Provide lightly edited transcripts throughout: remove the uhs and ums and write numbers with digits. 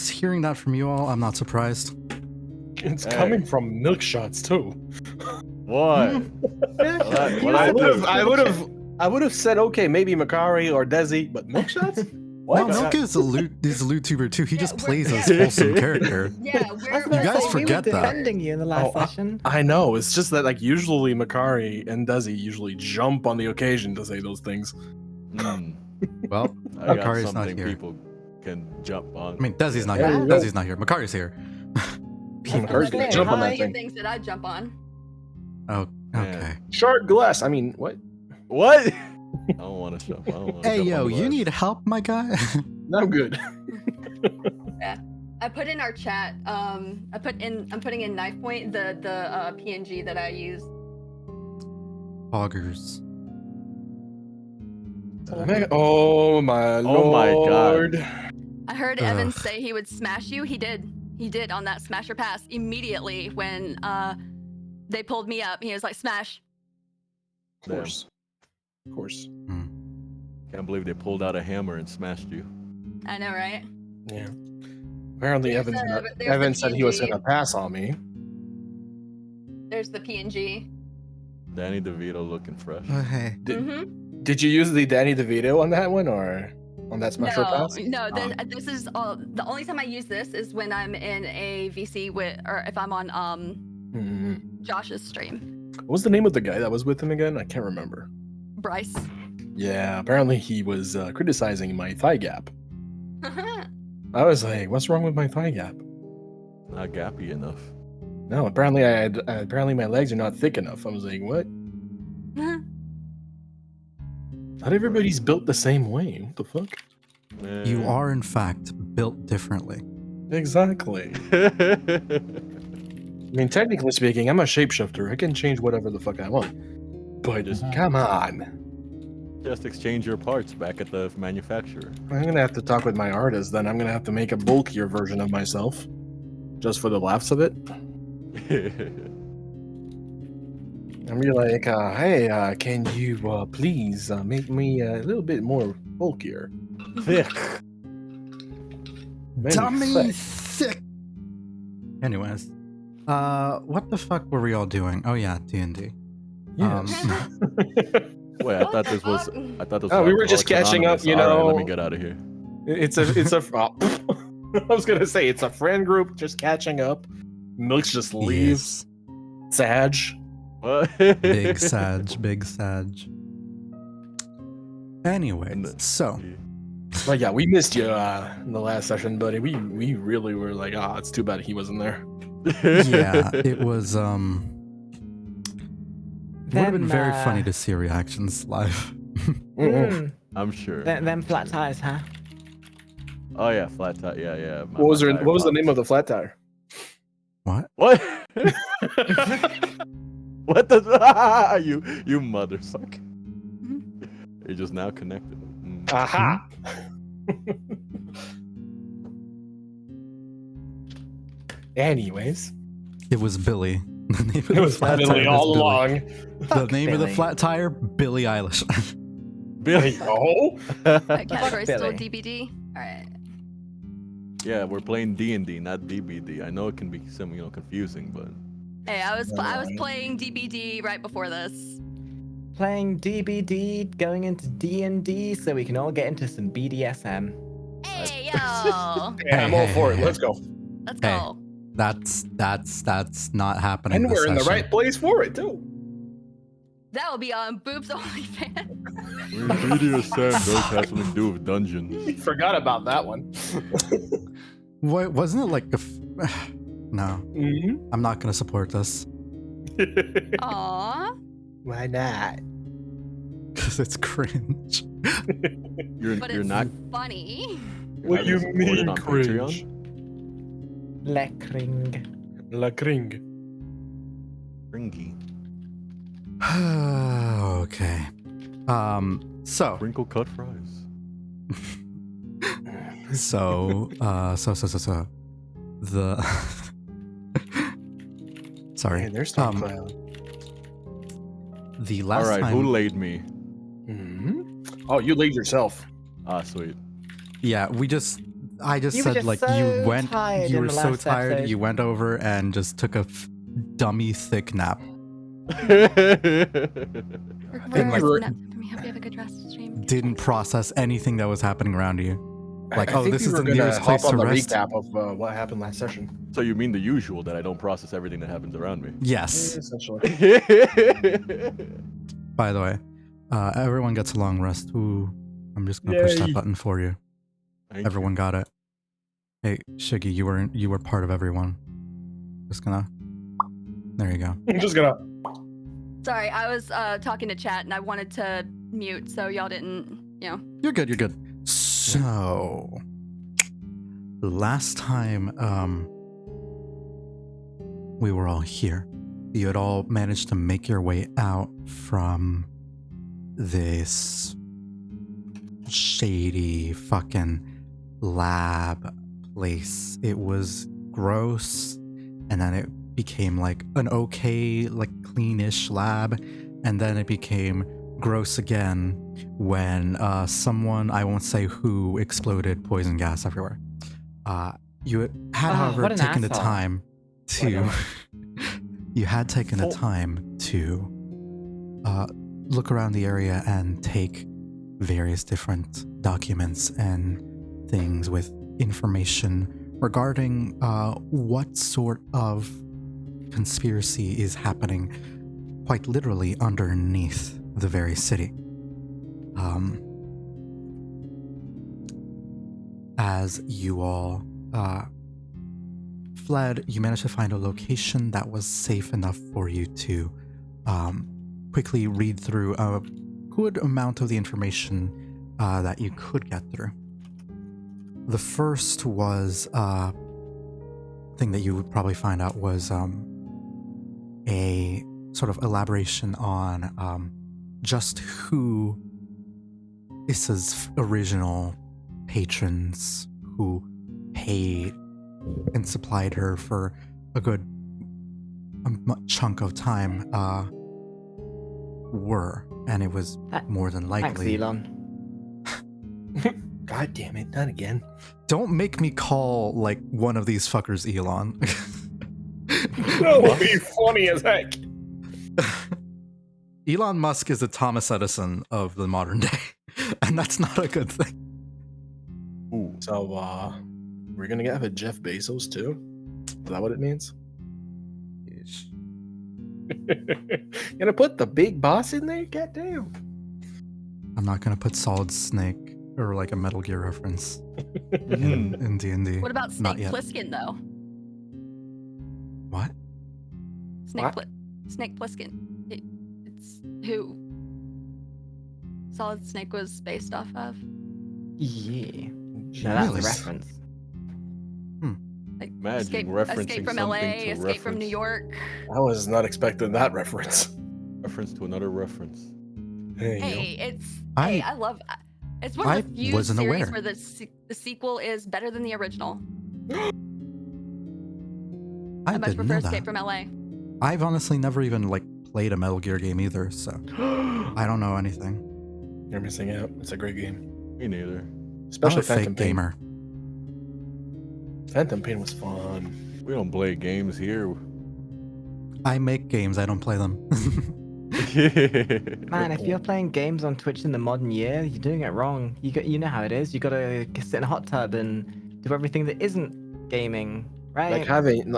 hearing that from you all, I'm not surprised. It's coming from Milkshots too. What? I would have said okay, maybe Makari or Desi, but Milkshots? What? No, Milk is a loot tuber too. He just plays as wholesome character. Yeah, you guys forget we were that. defending you in the last session. I know. It's just that like usually Makari and Desi usually jump on the occasion to say those things. Well, Makari's not here. People can jump on. I mean, Desi's not here. Desi's not here. Makari's here. Makari's gonna jump on that thing. Things that I jump on. Oh, okay. Shard glass. I mean, what? What? I don't want to jump. Hey, yo, you need help, my guy? I'm good. Yeah, I put in our chat. I'm putting in Knifepoint the PNG that I use. Poggers. Oh my lord! Oh my god! I heard Evan say he would smash you. He did. He did on that smasher pass immediately when they pulled me up. He was like, "Smash." Of course. Of course. Can't believe they pulled out a hammer and smashed you. I know, right? Yeah. Apparently, Evan said he was gonna pass on me. There's the PNG. Danny DeVito looking fresh. Hey. Did you use the Danny DeVito on that one or on that smasher pass? No. This is the only time I use this is when I'm in a VC with, or if I'm on Josh's stream. What was the name of the guy that was with him again? I can't remember. Bryce. Yeah, apparently he was criticizing my thigh gap. I was like, "What's wrong with my thigh gap?" Not gappy enough. No, apparently apparently my legs are not thick enough. I was like, "What?" Not everybody's built the same way. What the fuck? You are, in fact, built differently. Exactly. I mean, technically speaking, I'm a shapeshifter. I can change whatever the fuck I want. But come on. Just exchange your parts back at the manufacturer. I'm gonna have to talk with my artist. Then I'm gonna have to make a bulkier version of myself, just for the laughs of it. I'm be like, hey, can you please make me a little bit more bulkier? Thick. Dummy thick. Anyways, what the fuck were we all doing? Oh yeah, D&D. Yes. Wait, I thought this was. Oh, we were just catching up, you know. Right, let me get out of here. It's a. I was gonna say it's a friend group just catching up. Milks just leaves. Yes. Sag. What? Big Sag. Anyway, so. But yeah, we missed you in the last session, buddy. We really were like, it's too bad he wasn't there. Yeah, it was It would have been very funny to see reactions live. I'm sure. Them flat tires, huh? Oh yeah, flat tire. Yeah. What was the name of the flat tire? What? What? What the? you mother suck. You're just now connected. Aha! Anyways, it was Billy. It was Billy all along. The name of the flat tire, Billie Eilish. Billy. Oh. Category still DBD. All right. Yeah, we're playing D&D, not DBD. I know it can be some, confusing, but. Hey, I was playing DBD right before this. Playing DBD, going into D&D, so we can all get into some BDSM. Hey yo! Yeah, I'm all for it. Let's go. Let's go. That's not happening. And we're in the right place for it too. That will be on Boobs Only Fan. BDSM does have something to do with dungeons. Forgot about that one. What wasn't it like a? No, I'm not gonna support this. Aww. Why not? Because it's cringe. But you're it's not funny. What do you mean cringe? Lekring. Ringy. Okay. So. Wrinkle cut fries. So. The. Sorry. Hey, there's Tom Cloud. The last time. All right, who laid me? Oh, you laid yourself. Ah, sweet. Yeah, we just I just You were said just like so you went, tired you in were the so last tired, episode. you went over and just took a dummy thick nap. We're And, like, nuts for me. Hope you have a good rest stream. Didn't process anything that was happening around you. Like, I think this we is were the gonna nearest hop place on to the rest. recap of what happened last session. So you mean the usual, that I don't process everything that happens around me? Yes. Essentially. By the way, everyone gets a long rest. Ooh, I'm just gonna push that Yay. button for you. Thank Everyone got it. Hey, Shiggy, you were part of everyone. Just gonna. There you go. I'm just gonna. Sorry, I was talking to chat and I wanted to mute so y'all didn't, you know. You're good. You're good. So, last time we were all here, you had all managed to make your way out from this shady fucking lab place. It was gross, and then it became like an okay, like cleanish lab, and then it became gross again when someone, I won't say who, exploded poison gas everywhere. You had, however, what an taken the asshole. time to you had taken the time to look around the area and take various different documents and things with information regarding what sort of conspiracy is happening quite literally underneath the very city. As you all fled, you managed to find a location that was safe enough for you to quickly read through a good amount of the information that you could get through. The first was thing that you would probably find out was a sort of elaboration on just who Issa's original patrons who paid and supplied her for a good chunk of time were, and it was more than Thanks, likely. Elon. God damn it! Not again. Don't make me call like one of these fuckers Elon. That would be funny as heck. Elon Musk is the Thomas Edison of the modern day, and that's not a good thing. Ooh. So, we're gonna have a Jeff Bezos too. Is that what it means? Gonna put the big boss in there? Goddamn. I'm not gonna put Solid Snake or like a Metal Gear reference in D&D. What about Not Snake yet. Plissken though? What? Snake Plissken. It's who Solid Snake was based off of. Yeah. No, that's Really? a reference. Like Imagine referencing escape from something LA, to escape from New reference. York. I was not expecting that reference. Reference to another reference. Hey, Hey, I- I love. It's one I of the few wasn't series aware. where the sequel is better than the original. I I much didn't prefer know Escape that. from LA. I've honestly never even like played a Metal Gear game either, so I don't know anything. You're missing out. It's a great game. Me neither. I'm Especially a Phantom fake Pain. gamer. Phantom Pain was fun. We don't play games here. I make games, I don't play them. Man, if you're playing games on Twitch in the modern year, you're doing it wrong. You know how it is. You gotta sit in a hot tub and do everything that isn't gaming, right?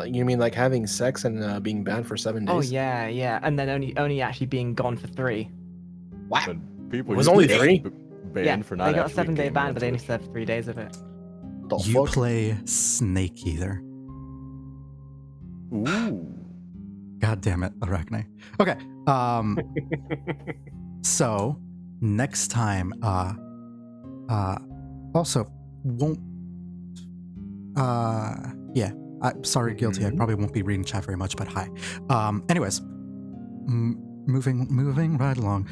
You mean like having sex and being banned for 7 days? Oh yeah, and then only actually being gone for 3. What? But people It was used only to get 3? banned Yeah, for not they got a actually 7-day gaming ban, on but they only Twitch. served 3 days of it. The You fuck? play Snake Eater. Ooh. God damn it, Arachne. Okay. So next time, also won't. Yeah. Sorry, guilty. I probably won't be reading chat very much, but hi. Anyways, moving right along.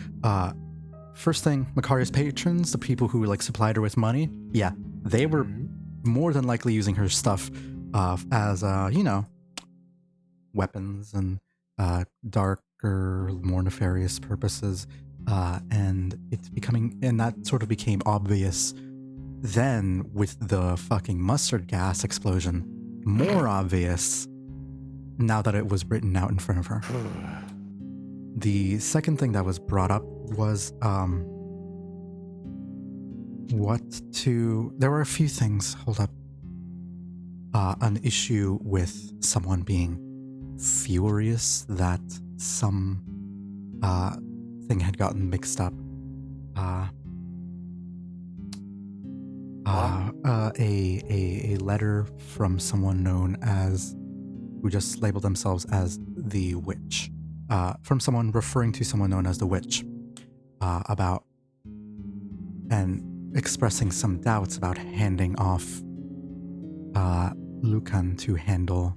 First thing, Makari's patrons, the people who like supplied her with money. Yeah, they were more than likely using her stuff as weapons and darker, more nefarious purposes, and that sort of became obvious then with the fucking mustard gas explosion, more obvious now that it was written out in front of her. The second thing that was brought up was there were a few things. Hold up. An issue with someone being furious that some thing had gotten mixed up. A letter from someone known as, who just labeled themselves as the witch, from someone referring to someone known as the witch, about and expressing some doubts about handing off Lucan to handle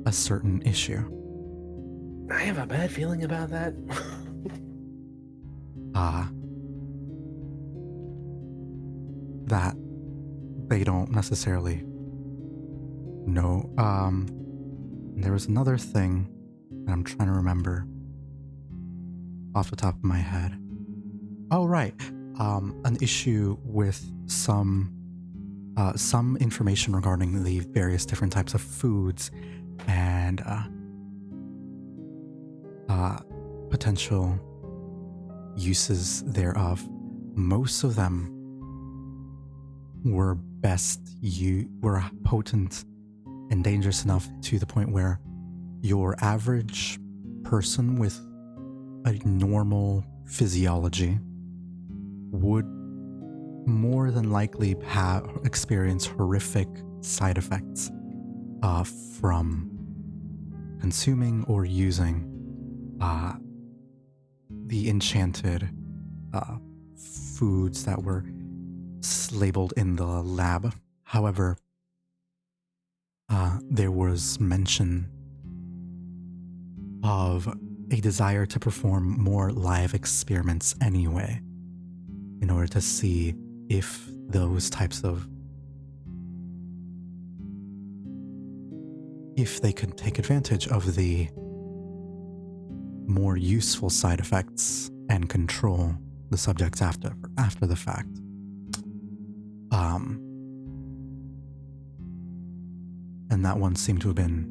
a certain issue. I have a bad feeling about that. That they don't necessarily know. There was another thing that I'm trying to remember off the top of my head. Oh, right. An issue with some information regarding the various different types of foods and potential uses thereof. Most of them were were potent and dangerous enough to the point where your average person with a normal physiology would more than likely experience horrific side effects from consuming or using the enchanted foods that were labeled in the lab. However, there was mention of a desire to perform more live experiments anyway, in order to see if those types of, if they could take advantage of the more useful side effects and control the subjects after the fact. And that one seemed to have been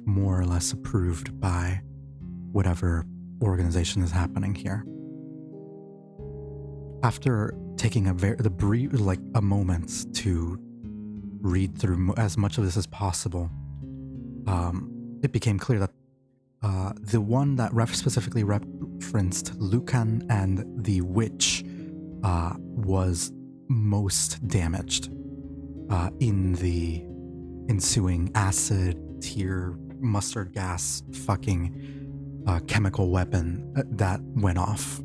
more or less approved by whatever organization is happening here. After taking a moment to read through as much of this as possible, it became clear that the one that specifically referenced Lucan and the witch was most damaged in the ensuing acid, tear, mustard gas, fucking chemical weapon that went off.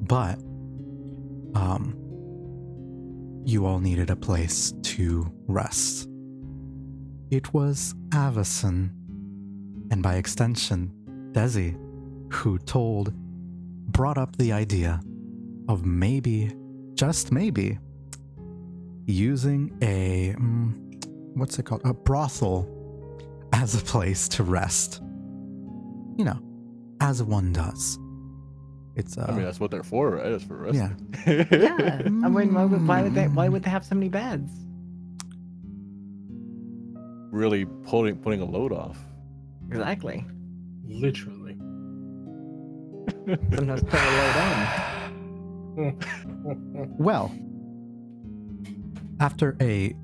But you all needed a place to rest. It was Avacyn, and by extension, Desi, who brought up the idea of maybe, just maybe, using a, what's it called? A brothel as a place to rest. You know, as one does. It's I mean, that's what they're for, right? It's for resting. Yeah. Yeah. I mean, why would they have so many beds? Really putting a load off. Exactly. Literally. Sometimes put a load on. Well, after a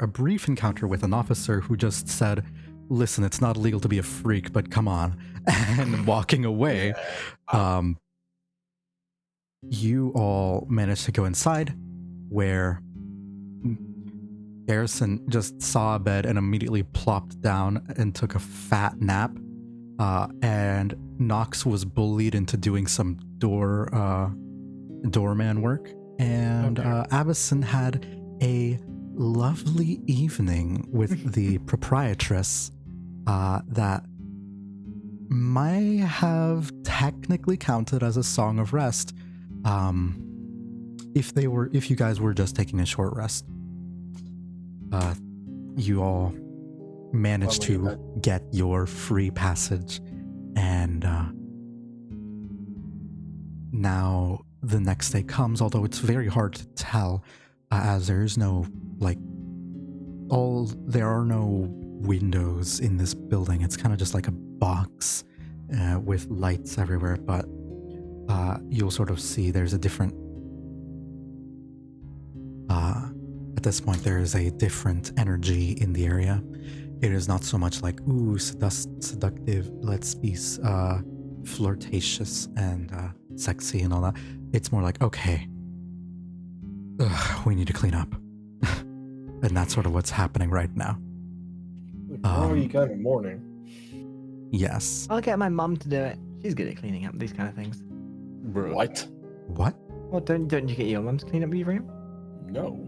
brief encounter with an officer who just said, "Listen, it's not illegal to be a freak, but come on," and walking away, you all managed to go inside, where Garrison just saw a bed and immediately plopped down and took a fat nap, and Nox was bullied into doing some doorman work, and Avacyn had a lovely evening with the proprietress that might have technically counted as a song of rest if you guys were just taking a short rest. You all managed to get your free passage, and now the next day comes, although it's very hard to tell, as there is no, like, there are no windows in this building. It's kind of just like a box with lights everywhere, but you'll sort of see there's a different... at this point, there is a different energy in the area. It is not so much like, ooh, seductive, let's be flirtatious and sexy and all that. It's more like, okay, we need to clean up. And that's sort of what's happening right now. Already kind of morning. Yes. I'll get my mum to do it. She's good at cleaning up these kind of things. Bro. What? What? Well, don't you get your mum to clean up your room? No.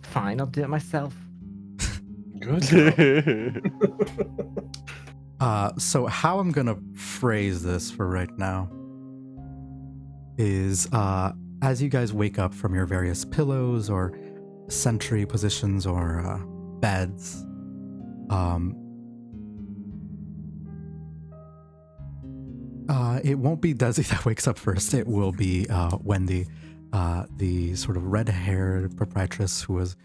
Fine, I'll do it myself. Good. So how I'm gonna phrase this for right now is, as you guys wake up from your various pillows or sentry positions or beds, it won't be Desi that wakes up first. It will be Wendy, the sort of red-haired proprietress who was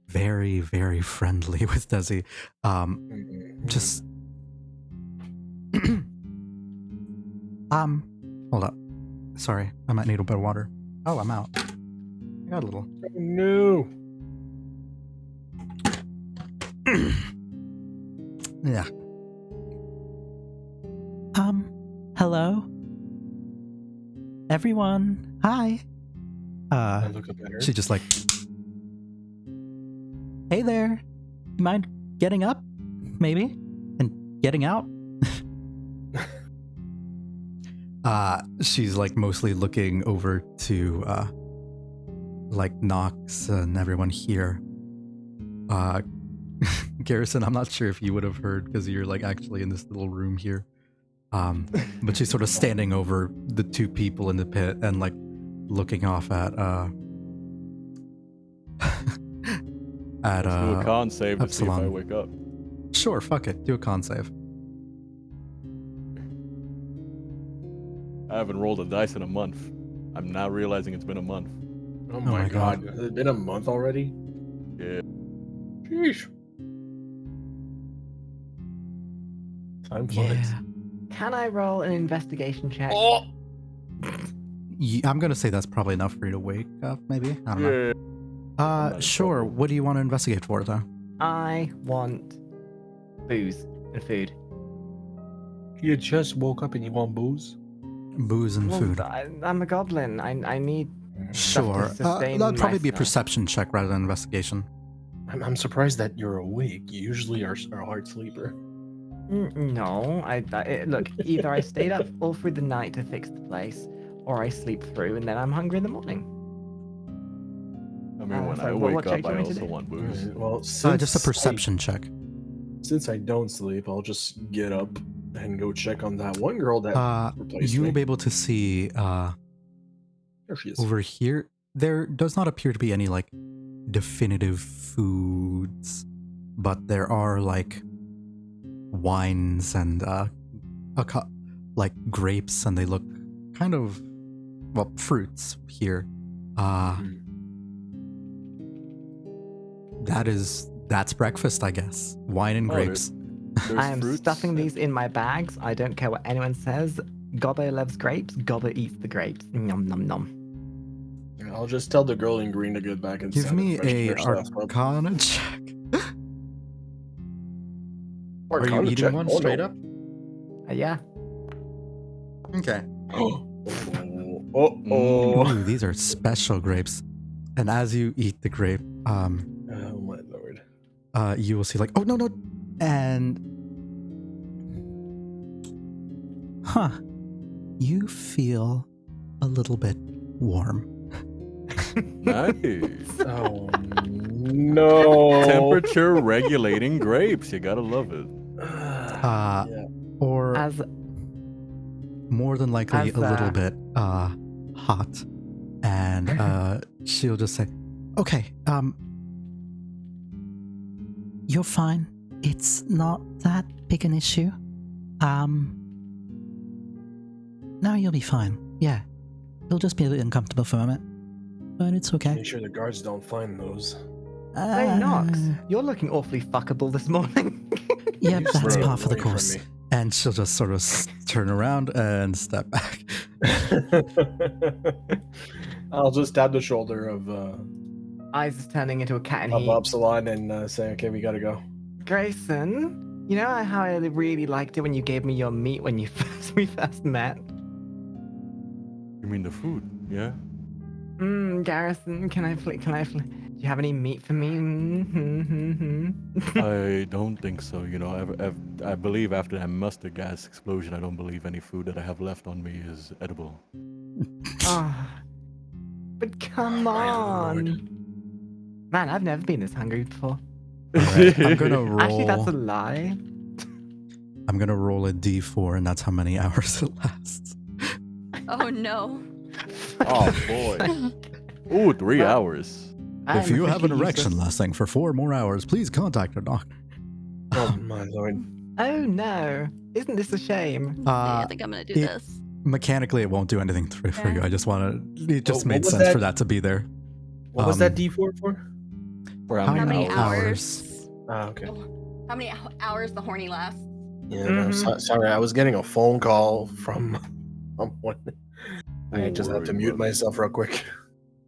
very, very friendly with Desi. Just hold up. Sorry, I might need a bit of water. Oh, I'm out. I got a little. No. Yeah. Hello? Everyone, hi. I look up at her. She just like, Hey there. You mind getting up? Maybe? And getting out? she's like mostly looking over to like Nox and everyone here. Garrison, I'm not sure if you would have heard because you're like actually in this little room here. But she's sort of standing over the two people in the pit and like looking off at Let's do a con save to see if I Upsilon. wake up. Sure, fuck it. Do a con save. I haven't rolled a dice in a month. I'm now realizing it's been a month. Oh my my God. god. Has it been a month already? Yeah. Sheesh. Time flies. Yeah. Can I roll an investigation check? Oh! I'm gonna say that's probably enough for you to wake up, maybe? I don't know. Yeah. I'm not in Sure. trouble. What do you want to investigate for, though? I want booze and food. You just woke up and you want booze? Booze and Well, food. I'm a goblin. I need. Sure. sustain That'd probably be a myself. perception check rather than investigation. I'm surprised that you're awake. You usually are a hard sleeper. No, look. Either I stayed up all through the night to fix the place, or I sleep through and then I'm hungry in the morning. I mean, when so I what wake check up, do you I want me to also do? want booze. Well, since Just a perception check. Since I don't sleep, I'll just get up and go check on that one girl that replaced You me. will be able to see There she is. over here. There does not appear to be any like definitive foods, but there are like wines and like grapes, and they look kind of fruits here. That's breakfast, I guess. Wine and Oh, grapes. There's I am fruits. stuffing these in my bags. I don't care what anyone says. Gobbo loves grapes. Gobbo eats the grapes. Nom nom nom. I'll just tell the girl in green to get back inside. Give me and freshen a her stuff up. Arcana check. Are you Arcana eating check? one Oh, straight no. up? Yeah. Okay. Oh. Ooh, these are special grapes. And as you eat the grape, Oh my lord. you will see like, oh no, and you feel a little bit warm. Nice. Oh no. Temperature regulating grapes. You gotta love it. Yeah. Or As more than likely as, a little bit hot. And she'll just say, okay, You're fine. It's not that big an issue. No, you'll be fine. Yeah. It'll just be a bit uncomfortable for a moment. But it's okay. Make sure the guards don't find those. Hey, Nox, you're looking awfully fuckable this morning. Yeah, You that's stay par for the away from course. me. And she'll just sort of turn around and step back. I'll just tap the shoulder of Eyes is turning into a cat in heat. Upsilon and say, "Okay, we gotta go." Grayson, you know how I really liked it when you gave me your meat when we first met? You mean the food? Yeah. Garrison, can I do you have any meat for me? I don't think so. You know, I believe after that mustard gas explosion, I don't believe any food that I have left on me is edible. Oh, but come My on. lord. Man, I've never been this hungry before. Alright, I'm gonna roll. Actually, that's a lie. I'm gonna roll a d4, and that's how many hours it lasts. Oh no. Oh boy. Ooh, 3 hours. If you have an officially erection useless. lasting for 4 more hours, please contact a doctor. Oh my lord. Oh no. Isn't this a shame? I think I'm gonna do it- this. Mechanically, it won't do anything for you. I just want to. It just What made was sense for that? that to be there. What was that Um, D4 for? For How How many hours? hours? Ah, okay. How many hours the horny lasts? Yeah, no, sorry. I was getting a phone call from someone. I just had to worry, mute brother. myself real quick.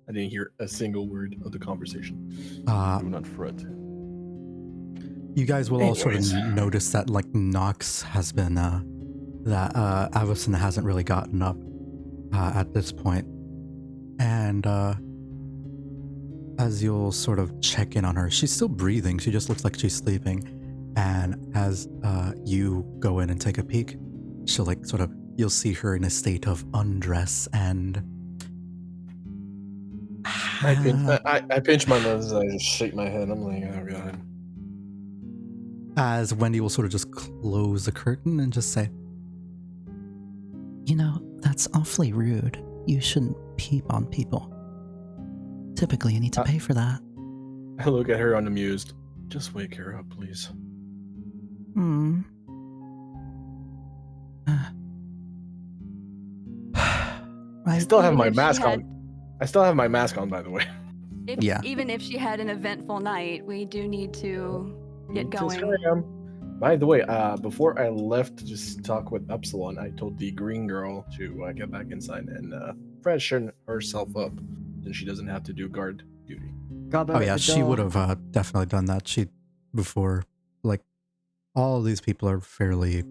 I didn't hear a single word of the conversation. Do not fret. You guys will all sort of Anyways. notice that like Nox has been that Avacyn hasn't really gotten up at this point. And as you'll sort of check in on her, she's still breathing. She just looks like she's sleeping. And as you go in and take a peek, she'll like sort of, you'll see her in a state of undress and I pinch my nose. I just shake my head. I'm like, oh god. as Wendy will sort of just close the curtain and just say, You know, that's awfully rude. You shouldn't peep on people. Typically, you need to pay for that. I look at her unamused. Just wake her up, please. Hmm. I still have Even my if she mask had- on. I still have my mask on, by the way. Yeah. Even if she had an eventful night, we do need to get Just going. hurry up. By the way, before I left to just talk with Upsilon, I told the green girl to get back inside and freshen herself up, since she doesn't have to do guard duty. oh yeah, she would have definitely done that. She, before, like, all of these people are fairly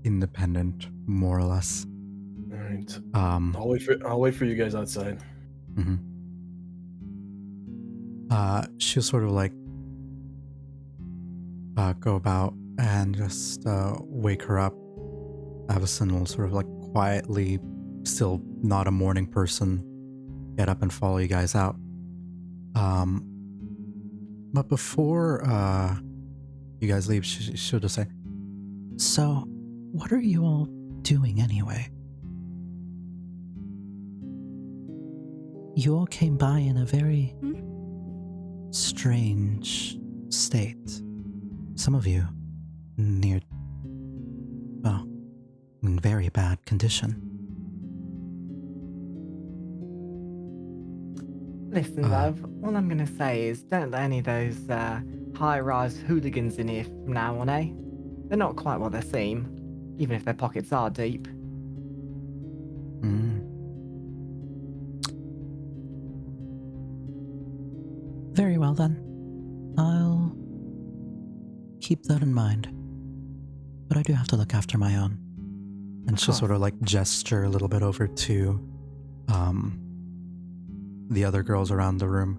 independent, more or less. All right. Um, I'll wait for you guys outside. mhm. She'll sort of like go about and just wake her up. Avacyn will sort of like quietly, still not a morning person, get up and follow you guys out. But before you guys leave, she'll just say, So, what are you all doing anyway? You all came by in a very strange state. Some of you near, well, in very bad condition. Listen, love, all I'm going to say is don't let any of those high-rise hooligans in here from now on, eh? They're not quite what they seem, even if their pockets are deep. Very well then. I'll keep that in mind. But I do have to look after my own. and she'll sort of like gesture a little bit over to the other girls around the room,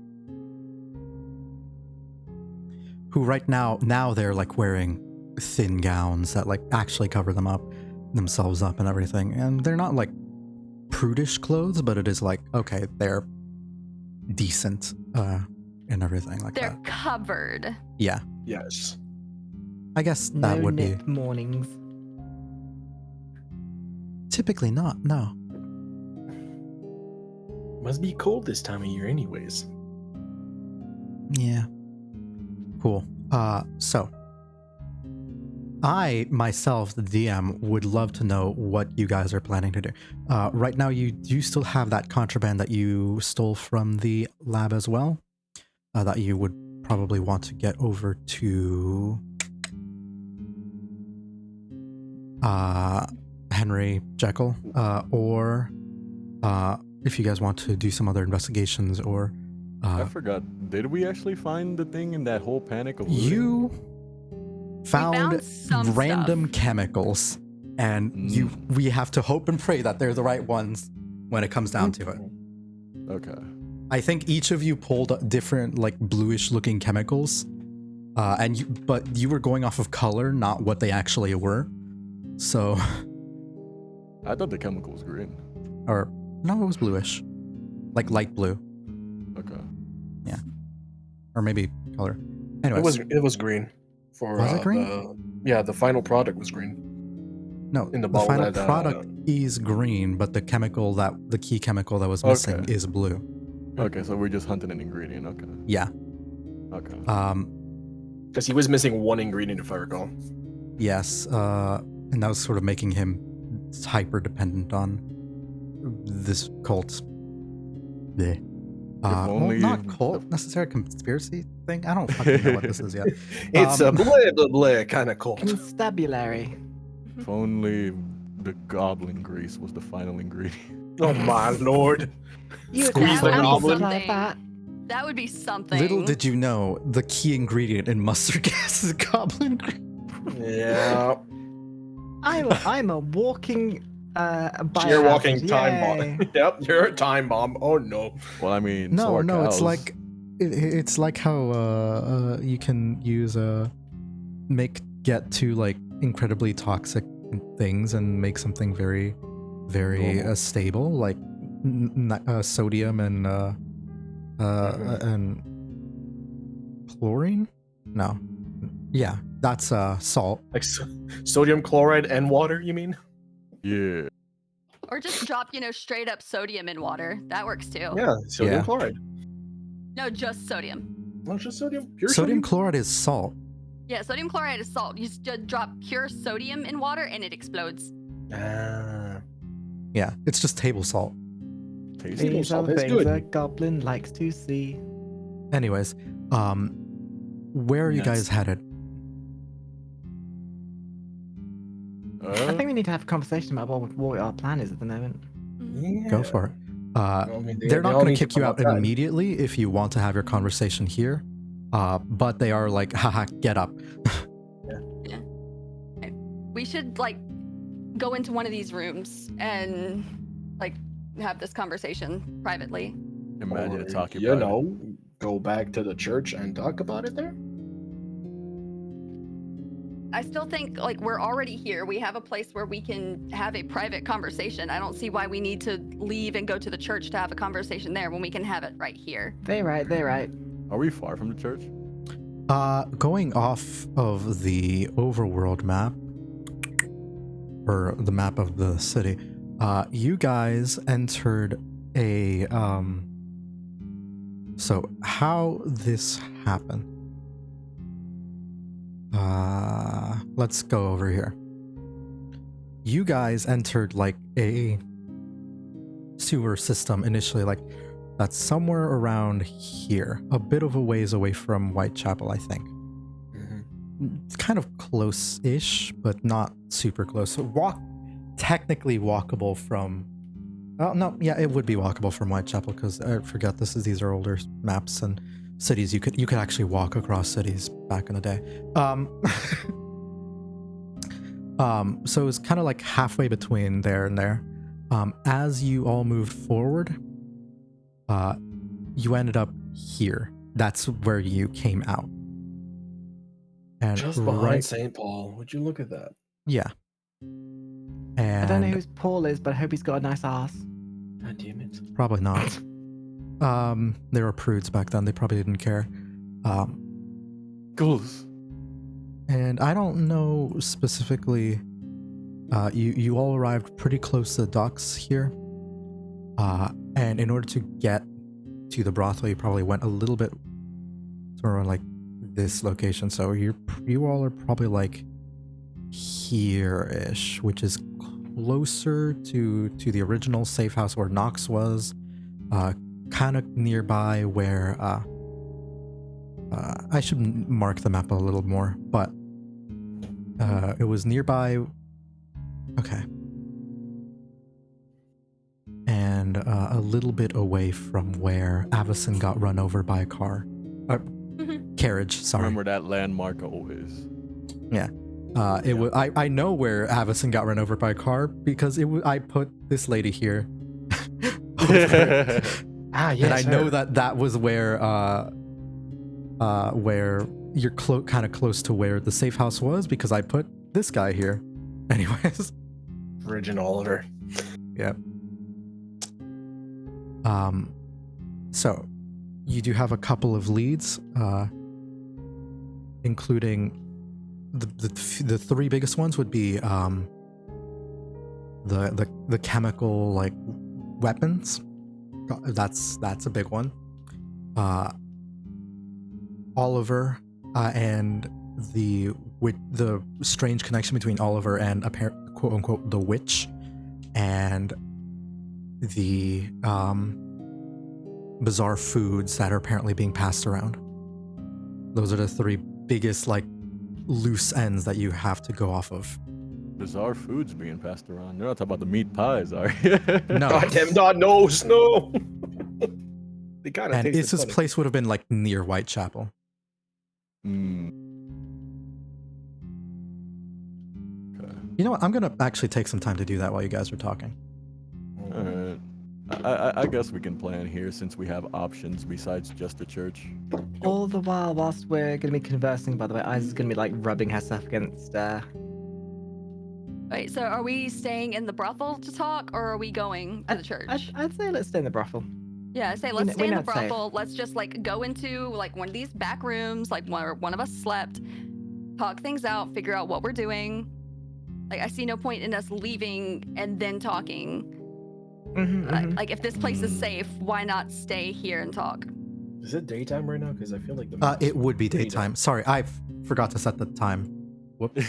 who right now they're like wearing thin gowns that like actually cover themselves up and everything, and they're not like prudish clothes, but it is like, okay, they're decent and everything like They're that. covered. Yeah, Yes. I guess No that would be nip mornings. typically not. No. Must be cold this time of year, anyways. Yeah. Cool. So I, myself, the DM, would love to know what you guys are planning to do. Right now, you do still have that contraband that you stole from the lab as well, that you would probably want to get over to Henry Jekyll, or if you guys want to do some other investigations, or I forgot. Did we actually find the thing in that whole panic of looting? you found some random stuff. chemicals, and we have to hope and pray that they're the right ones when it comes down to it. Okay. I think each of you pulled different, like, bluish looking chemicals, but you were going off of color, not what they actually were. So, I thought the chemical was green. or no, it was bluish, like light blue, Okay. or maybe color. Anyways, It was green. For Was it green? The final product was green. no, in the the bottle final that, product is green, but the key chemical that was missing Okay. is blue. Okay, so we're just hunting an ingredient. Okay. Yeah. Okay. Because he was missing one ingredient, if I recall. Yes, and that was sort of making him hyper dependent on this cult. Bleh. Well, only not cult, necessarily conspiracy thing. I don't fucking know what this is yet. It's a blah blah blah kind of cult. Constabulary. If only the goblin grease was the final ingredient. Oh my lord! You would Squeeze have the one goblin. like that. That would be something. Little did you know, the key ingredient in mustard gas is goblin grease. Yeah. I'm a walking You're walking biohazard, time yay. bomb. Yep, you're a time bomb. Oh no. Well, I mean, so No, are no, it's cows. like it's like how you can use get to like incredibly toxic things and make something very, very stable, like sodium and chlorine. No, yeah, that's salt. Like sodium chloride and water, you mean? Yeah. Or just drop, straight up sodium in water. That works too. Yeah, sodium Yeah. chloride. No, just sodium. Not just sodium. Pure Sodium chloride is salt. Yeah, sodium chloride is salt. You just drop pure sodium in water and it explodes. Ah. Yeah, it's just table salt. Tasty. These are salt the is things good. a goblin likes to see. Anyways, where are you Nuts. guys headed? I think we need to have a conversation about what our plan is at the moment. Yeah. Go for it. I mean, They're not all going need to kick you come out outside. immediately if you want to have your conversation here. But they are like, haha, get up. We should go into one of these rooms and have this conversation privately. Imagine it's Or, occupied. go back to the church and talk about it there. I still think we're already here. We have a place where we can have a private conversation. I don't see why we need to leave and go to the church to have a conversation there when we can have it right here. They're right. Are we far from the church? Going off of the overworld map, or the map of the city, you guys entered a, so how this happened. Let's go over here. You guys entered a sewer system initially, that's somewhere around here, a bit of a ways away from Whitechapel, I think. It's kind of close-ish, but not super close. So technically walkable from. Oh no, yeah, it would be walkable from Whitechapel because I forget these are older maps and cities. You could actually walk across cities back in the day. So it was kind of halfway between there and there. As you all moved forward, you ended up here. That's where you came out. And Just behind St. Paul. Would you look at that? Yeah. And I don't know who Paul is, but I hope he's got a nice ass. God damn it. probably not. They were prudes back then. They probably didn't care. Ghouls. And I don't know specifically. You all arrived pretty close to the docks here. And in order to get to the brothel, you probably went a little bit sort of this location. So you all are probably here-ish, which is closer to the original safe house where Nox was, kind of nearby where I should mark the map a little more, but it was nearby. Okay. And a little bit away from where Avacyn got run over by a car. Carriage, sorry. Remember that landmark always. Yeah. I know where Avacyn got run over by a car because I put this lady here. Yes, and I know that was where you're kind of close to where the safe house was because I put this guy here. Anyways. Virgin Oliver. Yeah. So you do have a couple of leads, including the three biggest ones would be the chemical like weapons. That's a big one. Oliver and the strange connection between Oliver and quote unquote the witch, and the bizarre foods that are apparently being passed around. Those are the three biggest like loose ends that you have to go off of. Bizarre foods being passed around. You're not talking about the meat pies, are you? No. Goddamn not knows, no. They kind of and taste Issa's place would have been like near Whitechapel. Okay. You know what? I'm gonna actually take some time to do that while you guys are talking. Alright. I guess we can plan here since we have options besides just the church. All the while, whilst we're going to be conversing, by the way, Isa's going to be like rubbing herself against. Wait, so are we staying in the brothel to talk, or are we going to the church? I'd say let's stay in the brothel. Yeah, say let's stay in the know it's safe. brothel. Let's just like go into like one of these back rooms, like where one of us slept, talk things out, figure out what we're doing. Like I see no point in us leaving and then talking. Like if this place is safe, why not stay here and talk? Is it daytime right now? Because I feel like It would be daytime. Sorry, I forgot to set the time. Whoops.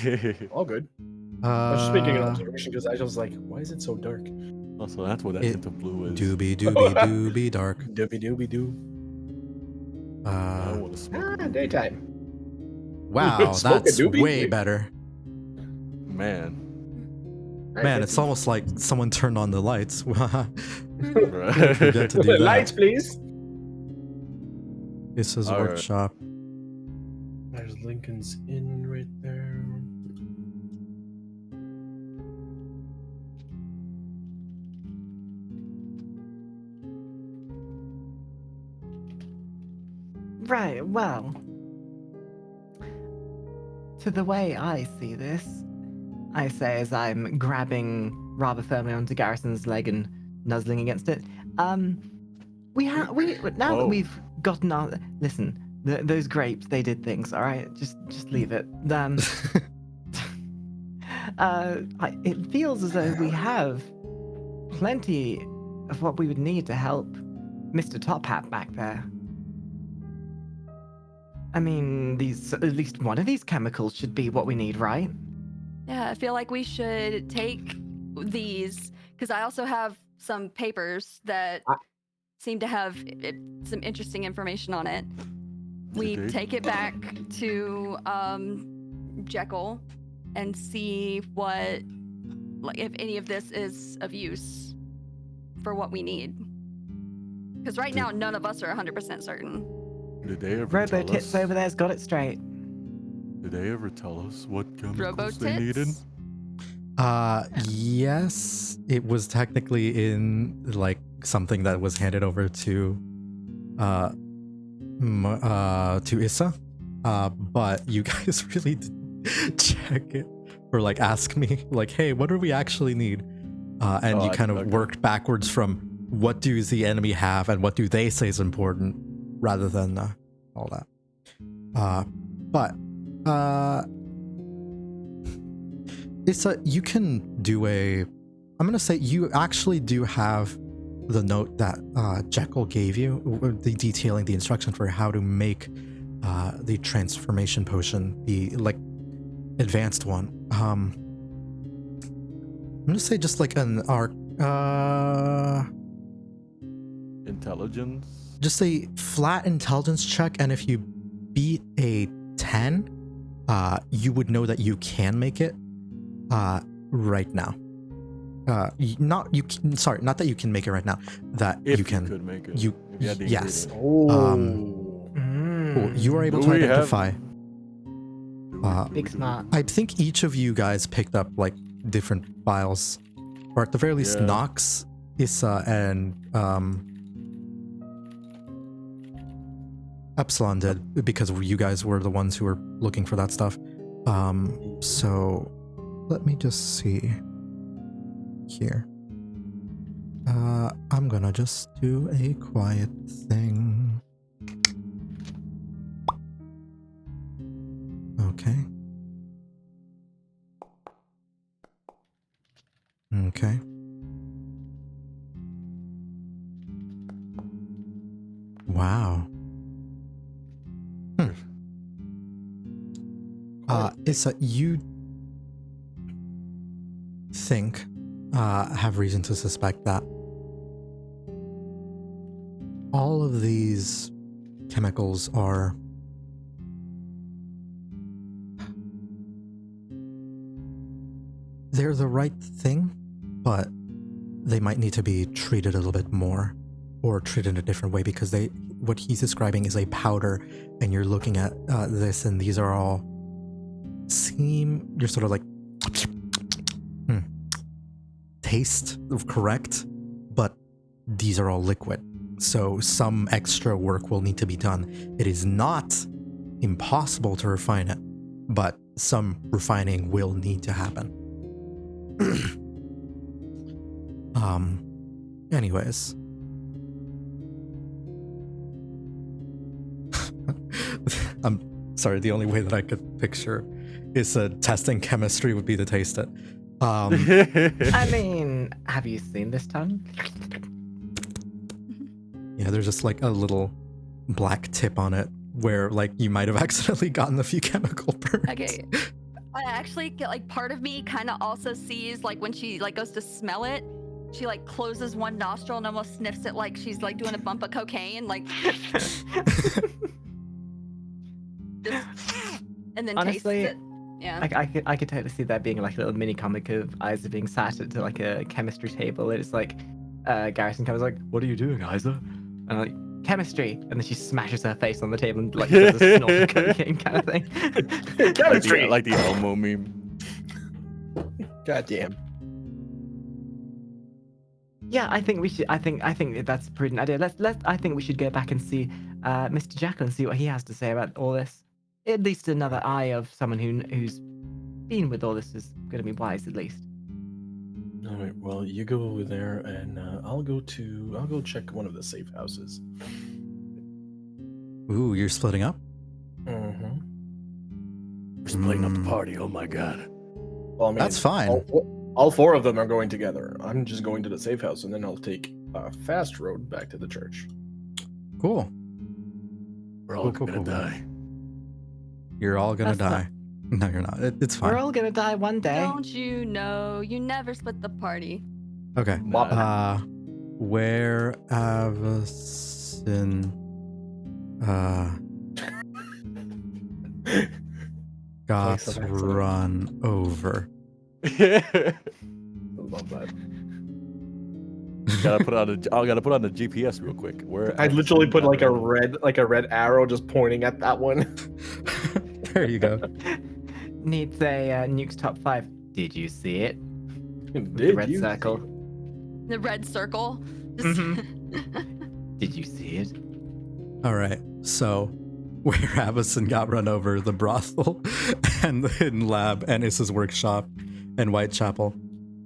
all good. I was just making an observation because I was like, why is it so dark? Also, that's what that hint of blue is. Doobie dark. Doobie doo. I want to smoke. Daytime. Wow, Smoke a that's doobie? way better. Man. Man, it's almost like someone turned on the lights. Right. Forget to do that. Lights, please. This is All right. workshop. There's Lincoln's Inn right there. Right, well, to the way I see this, I say as I'm grabbing rather firmly onto Garrison's leg and nuzzling against it. Now that we've gotten our listen, those grapes, they did things. All right, just leave it. It feels as though we have plenty of what we would need to help Mr. Top Hat back there. I mean, at least one of these chemicals should be what we need, right? Yeah, I feel like we should take these because I also have some papers that seem to have some interesting information on it. We take it back to Jekyll and see what, like, if any of this is of use for what we need. Because right now, none of us are 100% certain. Did they ever Robo tell Tits us? over there's got it straight. Did they ever tell us what chemicals Robotits? they needed? Yes, it was technically in like something that was handed over to Issa, but you guys really did check it or like ask me like, hey, what do we actually need? And you kind of worked backwards from what does the enemy have and what do they say is important, rather than all that. Issa, you can do I'm gonna say you actually do have the note that Jekyll gave you, detailing the instruction for how to make the transformation potion, the like advanced one. I'm gonna say just like an arc. Intelligence. Just a flat intelligence check, and if you beat a 10, you would know that you can make it. Right now. Not that you can make it right now. That If you can. could make it. You If you had the yes. ingredient. Cool. You are able Do to we have- identify. Big smart. I think each of you guys picked up like different files, or at the very least, Yeah. Nox, Issa, and Upsilon did, because you guys were the ones who were looking for that stuff. So let me just see here. I'm gonna just do a quiet thing. Okay. Okay. Wow. Issa, you think, have reason to suspect that all of these chemicals are they're the right thing, but they might need to be treated a little bit more, or treated in a different way, because what he's describing is a powder, and you're looking at this, and these are all you're sort of like taste correct, but these are all liquid, so some extra work will need to be done. It is not impossible to refine it, but some refining will need to happen. Anyways. I'm sorry, the only way that I could picture is testing chemistry would be to taste it. I mean, have you seen this tongue? Yeah, there's just like a little black tip on it where like you might have accidentally gotten a few chemical burns. Okay. I actually get like part of me kind of also sees like when she like goes to smell it, she like closes one nostril and almost sniffs it like she's like doing a bump of cocaine, like just, and then Honestly, tastes it. Yeah. I could totally see that being like a little mini comic of Isa being sat at like a chemistry table. And it's like Garrison comes like, "What are you doing, Isa?" And I'm like, "Chemistry," and then she smashes her face on the table and like does a snort of cocaine kind of thing. Chemistry. Like the Elmo meme. Goddamn. Yeah, I think we should. I think that's a prudent idea. I think we should go back and see Mr. Jekyll and see what he has to say about all this. At least another eye of someone who's been with all this is going to be wise, at least. All right. Well, you go over there, and I'll go check one of the safe houses. Ooh, you're splitting up? Mm-hmm. We're splitting up the party. Oh my god. Well, I mean, That's fine. All four of them are going together. I'm just going to the safe house, and then I'll take a fast road back to the church. Cool. We're all Cool, gonna cool. die. You're all gonna That's die. No, you're not. It's fine. We're all going to die one day. Don't you know? You never split the party. Okay. Nah. Where Avacyn got Place of excellence. run over. I love that. I gotta put on the GPS real quick. Where I literally put like a red arrow just pointing at that one. There you go. Needs a Nuke's top 5. Did you see it? With the Did red you circle. The red circle. Just Did you see it? All right. So, where Avacyn got run over, the brothel and the hidden lab and Issa's workshop and Whitechapel,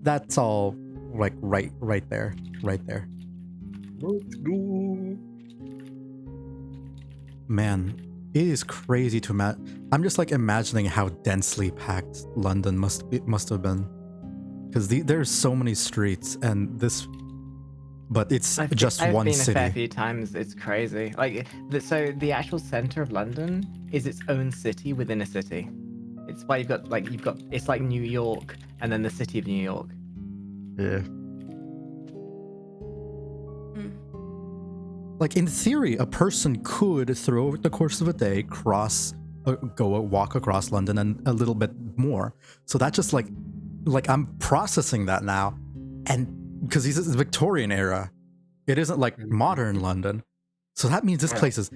that's all like right there. Let's go. Man, it is crazy to imagine. I'm just like imagining how densely packed London must have been, because there's so many streets and this, but it's just I've one been city. a fair few times. It's crazy. Like, so the actual center of London is its own city within a city. It's why you've got it's like New York and then the city of New York. Yeah. Mm. Like in theory, a person could, through the course of a day, walk across London and a little bit more. So that just like I'm processing that now, and because this is Victorian era, it isn't like modern London. So that means this place is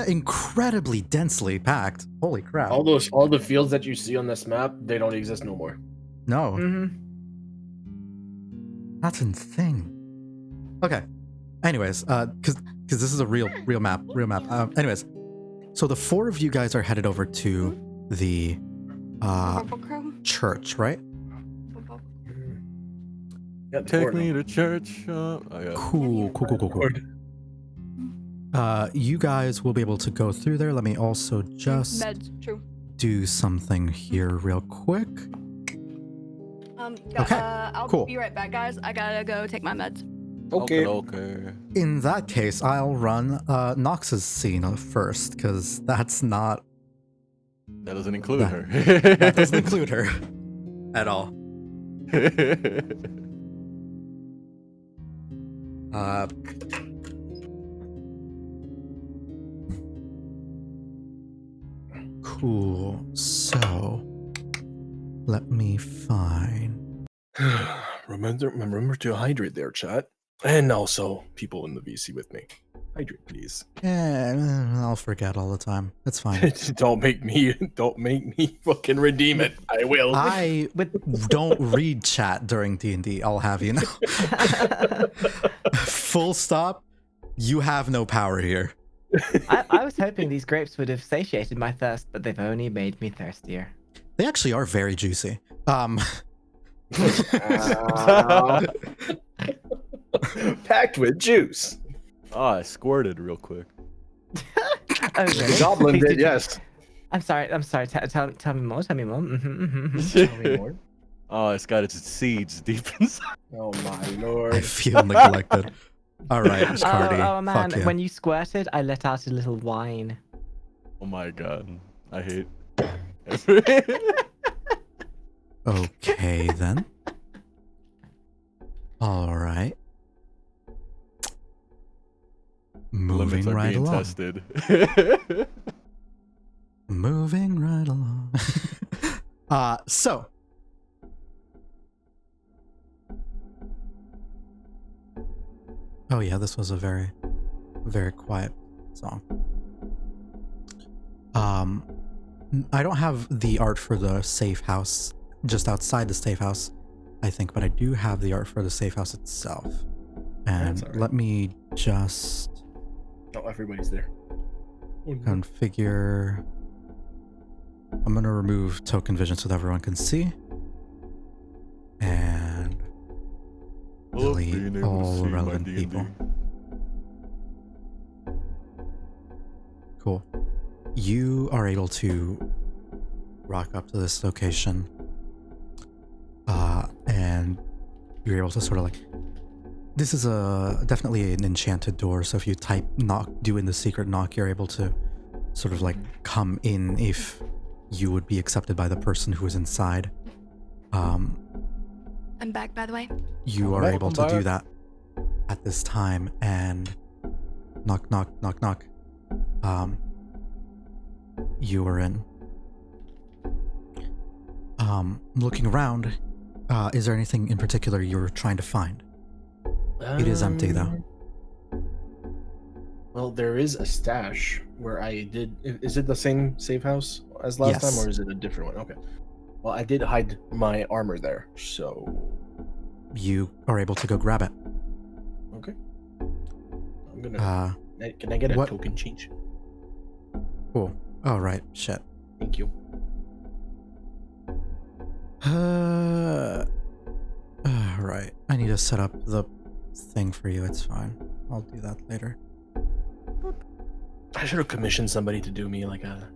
incredibly densely packed. Holy crap! All the fields that you see on this map, they don't exist no more. No, Mm-hmm. that's insane. Okay. Anyways, because this is a real map. Anyways, so the 4 of you guys are headed over to the church, right? Yeah, Take me to church. Cool. You guys will be able to go through there. Let me also just Meds, true. do something here real quick. Okay, I'll cool. be right back, guys. I gotta go take my meds. Okay. Okay. In that case, I'll run Nox's scene first, because that's not... That doesn't include her. That doesn't include her at all. Cool. So, let me find... remember to hydrate there, chat. And also, people in the VC with me. Hydrate, please. I'll forget all the time. It's fine. Don't make me fucking redeem it. I will. I don't read chat during D&D, I'll have you know. Full stop. You have no power here. I was hoping these grapes would have satiated my thirst, but they've only made me thirstier. They actually are very juicy. Packed with juice. Oh, I squirted real quick. Oh, really? The goblin Please did, do- yes. I'm sorry. Tell me more. Tell me more. Tell me more. Oh, it's got its seeds deep inside. Oh my I lord. feel neglected. All right, Kari. Oh man, Fuck you. when you squirted, I let out a little whine. Oh my god. I hate. Okay, then. All right. Moving Limits are right being along. tested. Moving right along. So. Oh yeah, this was a very, very quiet song. I don't have the art for the safe house just outside the safe house, I think, but I do have the art for the safe house itself. And That's all right. let me just Oh, everybody's there. configure. I'm gonna remove token vision so that everyone can see. And Love being delete able to all see my relevant D&D. people. Cool. You are able to rock up to this location, and you're able to sort of like. This is definitely an enchanted door, so if you type knock, do in the secret knock, you're able to sort of like come in if you would be accepted by the person who is inside. I'm back, by the way. You are Welcome able to do back. that at this time, and knock, knock, knock, knock. You are in. Looking around, is there anything in particular you're trying to find? It is empty though. Well, there is a stash where I did. Is it the same safe house as last Yes. time, or is it a different one? Okay. Well, I did hide my armor there, so You are able to go grab it. okay. I'm gonna. Can I get a what- token change? Cool. Oh, right. Shit. Thank you. Right. I need to set up the thing for you. It's fine. I'll do that later. I should have commissioned somebody to do me like a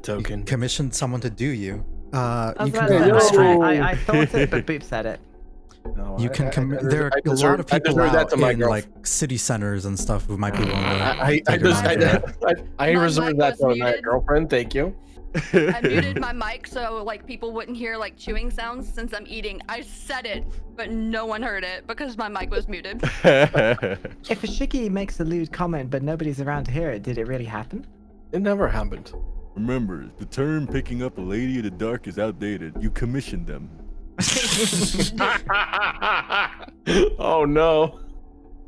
token. Commissioned someone to do you. I You was can about to go say, straight. I thought it, but Boop said it. No, You can there are I a lot of I people deserve that out to my in girl. like city centers and stuff who might be willing to. I take your just money for that. I My reserve mic that was to my muted. girlfriend. Thank you. I muted my mic so like people wouldn't hear like chewing sounds since I'm eating. I said it, but no one heard it because my mic was muted. If a Shiggy makes a lewd comment but nobody's around to hear it, did it really happen? It never happened. Remember, the term picking up a lady in the dark is outdated. You commissioned them. Oh no.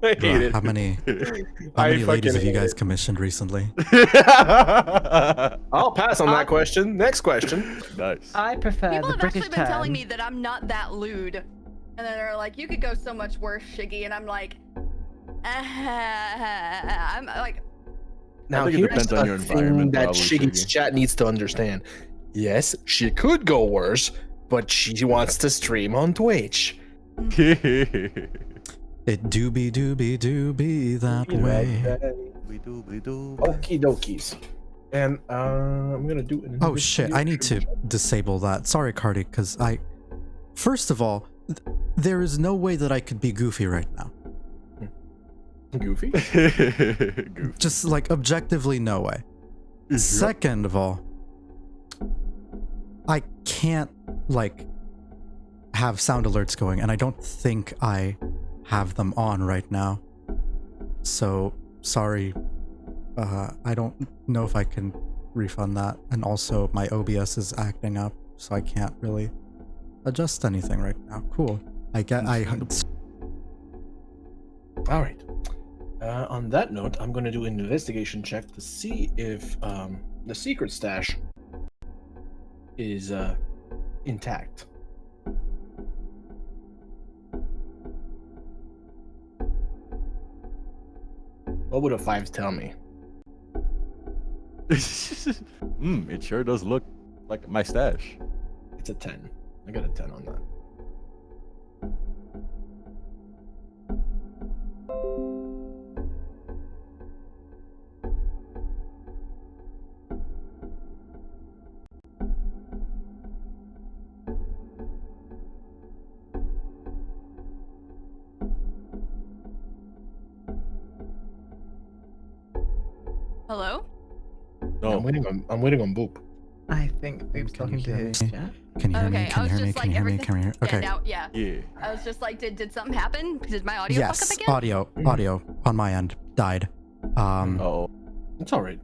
I hate Bruh, it. how many ladies have you guys commissioned recently? I'll pass on that question. Next question. Nice. I prefer People the have British actually been telling term. me that I'm not that lewd, and then they're like, "You could go so much worse, Shiggy," and I'm like, I'm like, Now think it here's depends on your a thing environment, that probably, Shiggy's Shiggy. chat needs to understand. Yes, she could go worse, but she wants to stream on Twitch. It doobie that way. We do. Okie dokies. And I'm gonna do an Oh shit, I need to disable that. Sorry, Kari, because first of all, there is no way that I could be goofy right now. Goofy. Goof. Just like objectively, no way. Second of all, I can't like have sound alerts going, and I don't think I have them on right now. So sorry. I don't know if I can refund that, and also my OBS is acting up, so I can't really adjust anything right now. Cool. All right. On that note, I'm going to do an investigation check to see if the secret stash is intact. What would a 5 tell me? It sure does look like my stash. It's a 10. I got a 10 on that. "Hello." No. I'm waiting on Boop. I think Boop's Can talking you to hear his me? chat. Can you hear me? Okay, Can I you was hear me? just Can you like hear me? everything. Can you hear? Yeah, Okay. now, yeah. Yeah. I was just like, did something happen? Did my audio fuck up Yes, again? audio on my end died. Oh. It's all right.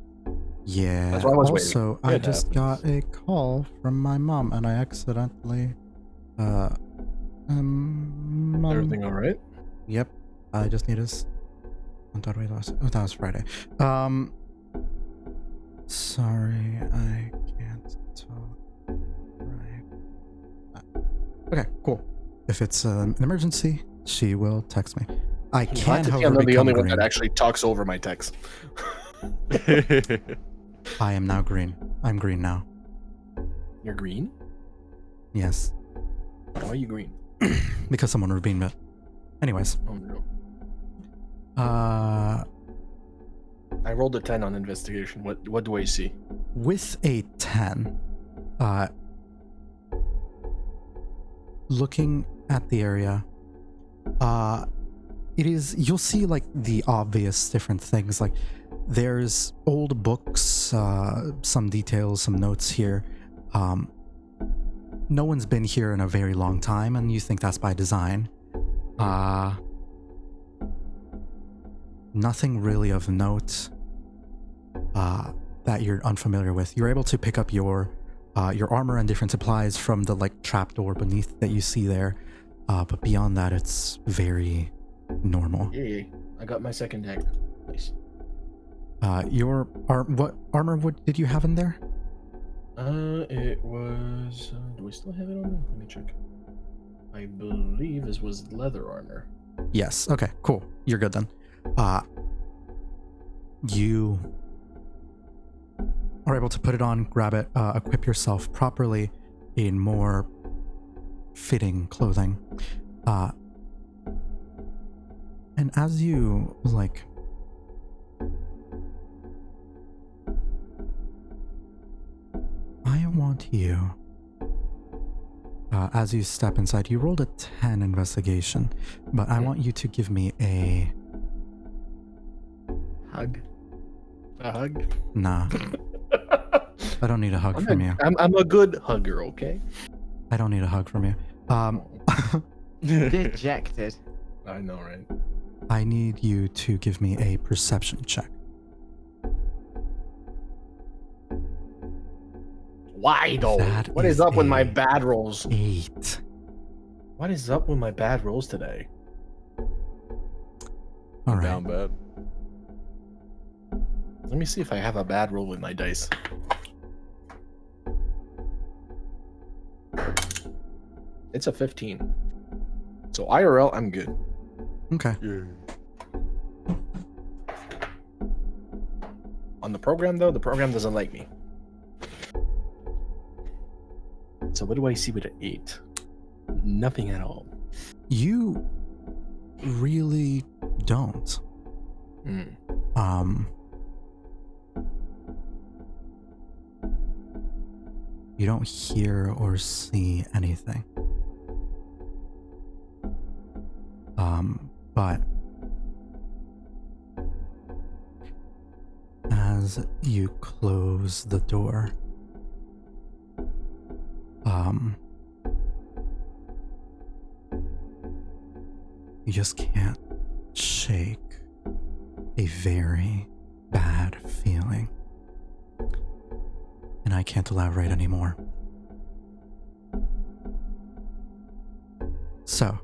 Yeah. That's why I was waiting. Also, I It just got a call from my mom, and I accidentally, Mom. Everything all right? Yep. I just need his. When did we last? Oh, that was Friday. Sorry, I can't talk right. Okay, cool. If it's an emergency, she will text me. I Glad can, to see however, I'm not the become only one green. that actually talks over my text. I am now green. I'm green now. You're green? Yes, Why are you green? because someone ravine me. Anyways, Oh no. I rolled a 10 on investigation. What do I see? with a 10, looking at the area, you'll see like the obvious different things. Like there's old books, some details, some notes here. No one's been here in a very long time, and you think that's by design. Nothing really of note that you're unfamiliar with. You're able to pick up your armor and different supplies from the like trapdoor beneath that you see there, but beyond that, it's very normal. Yeah, I got my second dagger. Nice. What armor did you have in there? It was. Do I still have it on me? Let me check. I believe this was leather armor. Yes. Okay. Cool. You're good then. You are able to put it on, grab it, equip yourself properly in more fitting clothing. And as you like I want you, as you step inside, you rolled a 10 investigation, but I want you to give me a Hug. A hug? nah. I don't need a hug from you. I'm a good hugger, okay? I don't need a hug from you. Dejected. I know, right? I need you to give me a perception check. Why though? That What is is up with my a bad rolls? 8. What is up with my bad rolls today? All right. Down bad. Let me see if I have a bad roll with my dice. It's a 15. So IRL, I'm good. Okay. Yeah. On the program, though, the program doesn't like me. So what do I see with an 8? Nothing at all. You really don't. Hmm. You don't hear or see anything. But as you close the door, you just can't shake a very bad feeling. And I can't elaborate anymore. So,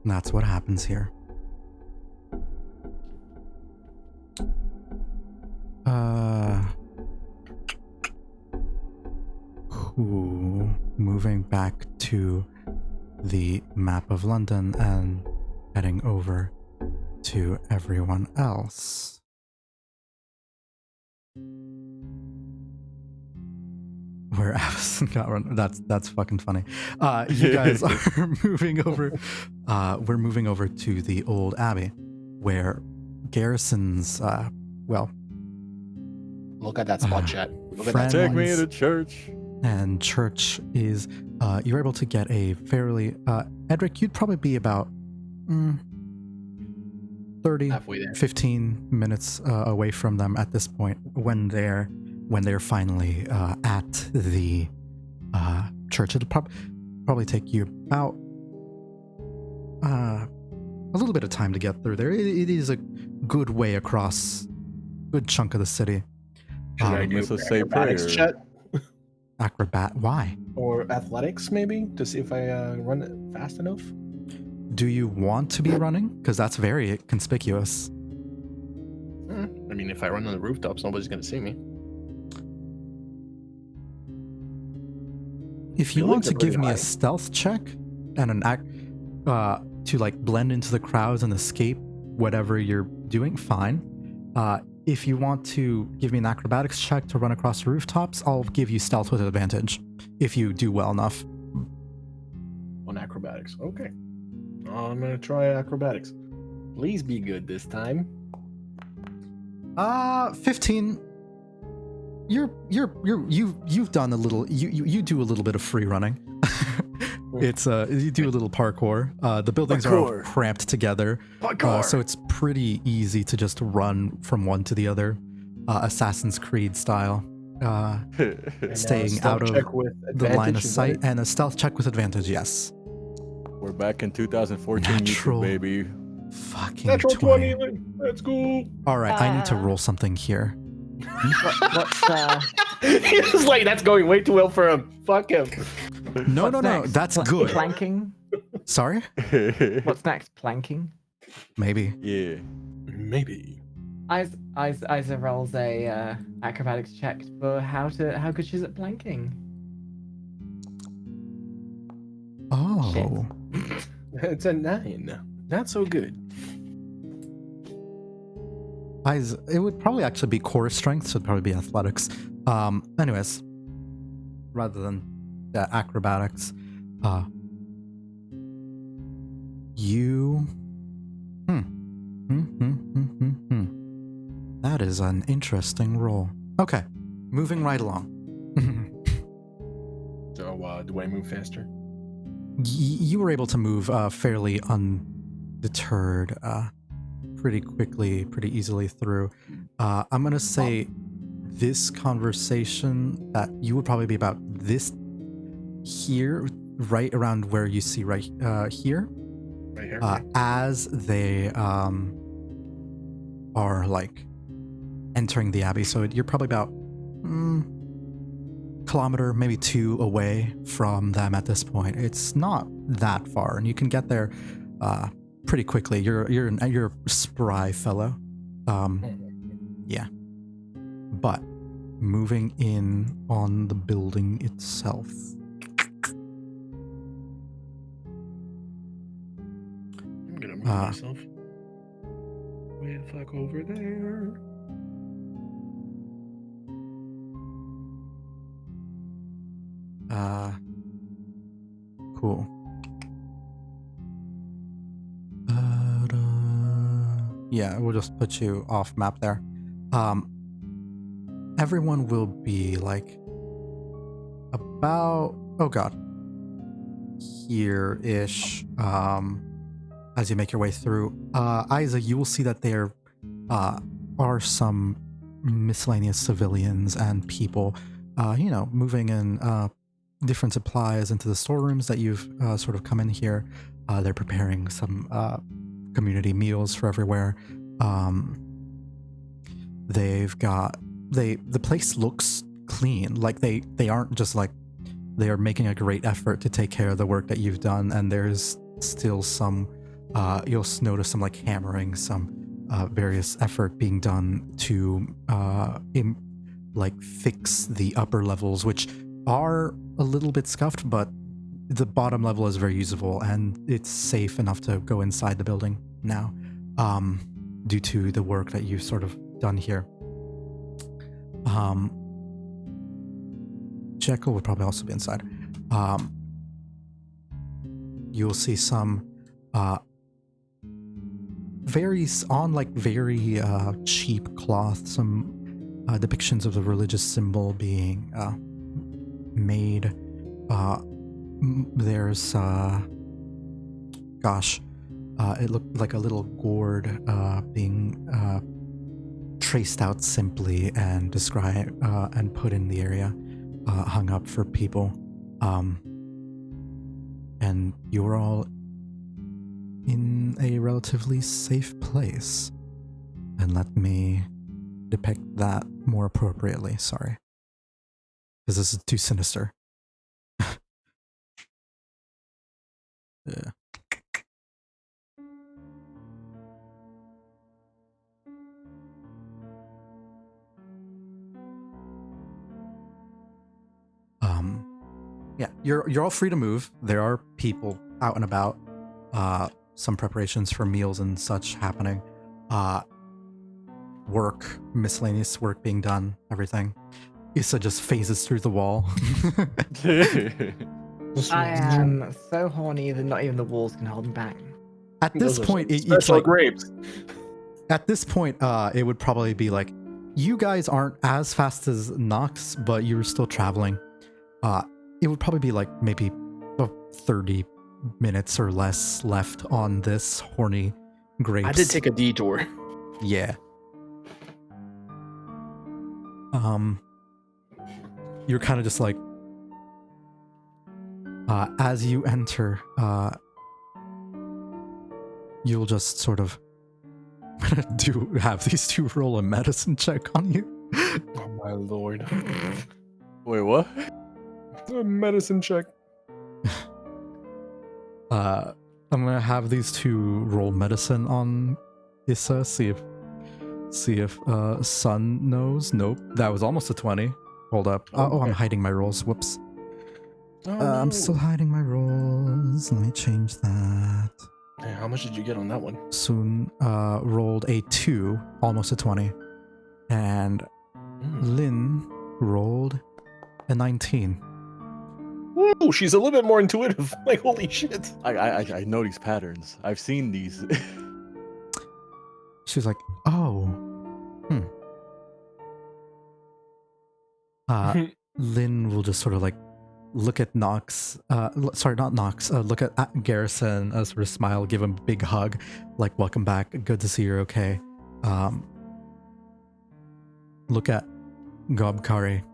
that's what happens here. Moving back to the map of London and heading over to everyone else. Where Avacyn got run. That's fucking funny. You guys are moving over. We're moving over to the old abbey, where Garrison's well. Look at that spot chat. Look at that. Friends Take me to church. and church is. You're able to get a fairly. Edric, you'd probably be about 30, Halfway there. 15 minutes away from them at this point when they're finally at the church. It'll probably take you about a little bit of time to get through there. It is a good way across, good chunk of the city. Should I do Let's just say acrobatics prayer. chat Acrobat, why? or athletics maybe to see if I run it fast enough? Do you want to be running? Because that's very conspicuous. I mean, if I run on the rooftops, nobody's gonna see me. If you Feelings want are to give pretty me high. a stealth check and an act to like blend into the crowds and escape whatever you're doing, fine. If you want to give me an acrobatics check to run across the rooftops, I'll give you stealth with advantage if you do well enough. On acrobatics, okay. I'm gonna try acrobatics. Please be good this time. 15. You've done a little. You do a little bit of free running. It's you do a little parkour. The buildings are all Parkour. cramped together, so it's pretty easy to just run from one to the other, Assassin's Creed style. And, Staying stealth out of check with The line of advantage, is sight that and a stealth check with advantage. Yes. We're back in 2014, Natural. YouTube, baby. Fucking Natural 20. 20. Let's go. All right, I need to Uh. roll something here. What's He's like, that's going way too well for him. Fuck him. No, what's no, next? that's What's good. Planking. Sorry, What's next? Planking. maybe. Yeah. Maybe. Isa rolls a acrobatics check for how good she's at planking. Oh, It's a 9. Not so good. it would probably actually be core strength, so it'd probably be athletics. Anyways, rather than acrobatics, you. That is an interesting roll. Okay, moving right along. So, do I move faster? You were able to move fairly undeterred, pretty quickly, pretty easily through. I'm gonna say this conversation that you would probably be about this here, right around where you see right here, Right here. as they are like entering the abbey. So you're probably about kilometer, maybe 2 away from them at this point. It's not that far, and you can get there pretty quickly. You're a spry fellow. Yeah. But moving in on the building itself. I'm gonna move myself way the fuck over there. Cool. Yeah, we'll just put you off map there. Everyone will be like about, oh god, here-ish, as you make your way through. Isa, you will see that there are some miscellaneous civilians and people, moving in different supplies into the storerooms that you've sort of come in here. They're preparing some community meals for everywhere. The place looks clean. Like they aren't just like, they are making a great effort to take care of the work that you've done, and there's still some you'll notice some like hammering, some various effort being done to fix the upper levels, which are a little bit scuffed, but the bottom level is very usable and it's safe enough to go inside the building now, due to the work that you've sort of done here. Jekyll would probably also be inside. You'll see some very cheap cloth, some depictions of the religious symbol being made. There's it looked like a little gourd being traced out simply and described and put in the area, hung up for people. And you're all in a relatively safe place. And let me depict that more appropriately, sorry. Because this is too sinister. Yeah. Yeah, you're all free to move. There are people out and about. Some preparations for meals and such happening. Work, miscellaneous work being done, everything. Issa just phases through the wall. I am so horny that not even the walls can hold me back. At this point, it's like grapes. At this point, it would probably be like, you guys aren't as fast as Nox, but you're still traveling. It would probably be like maybe 30 minutes or less left on this horny grapes. I did take a detour. Yeah. You're kind of just like, as you enter, you'll just sort of have these two roll a medicine check on you. Oh my lord. Wait, what? A medicine check. I'm gonna have these two roll medicine on Issa, see if Sun knows. Nope, that was almost a 20. Hold up. Oh, I'm hiding my rolls. Whoops. Oh, I'm still hiding my rolls. Let me change that. Hey, how much did you get on that one? Soon rolled a 2, almost a 20. And Lynn rolled a 19. Woo, she's a little bit more intuitive. Like, holy shit. I know these patterns. I've seen these. She's like, oh. Lynn will just sort of like look at Nox, sorry, not Nox, look at Garrison, sort of smile, give him a big hug, like, welcome back, good to see you're okay. Look at Kari.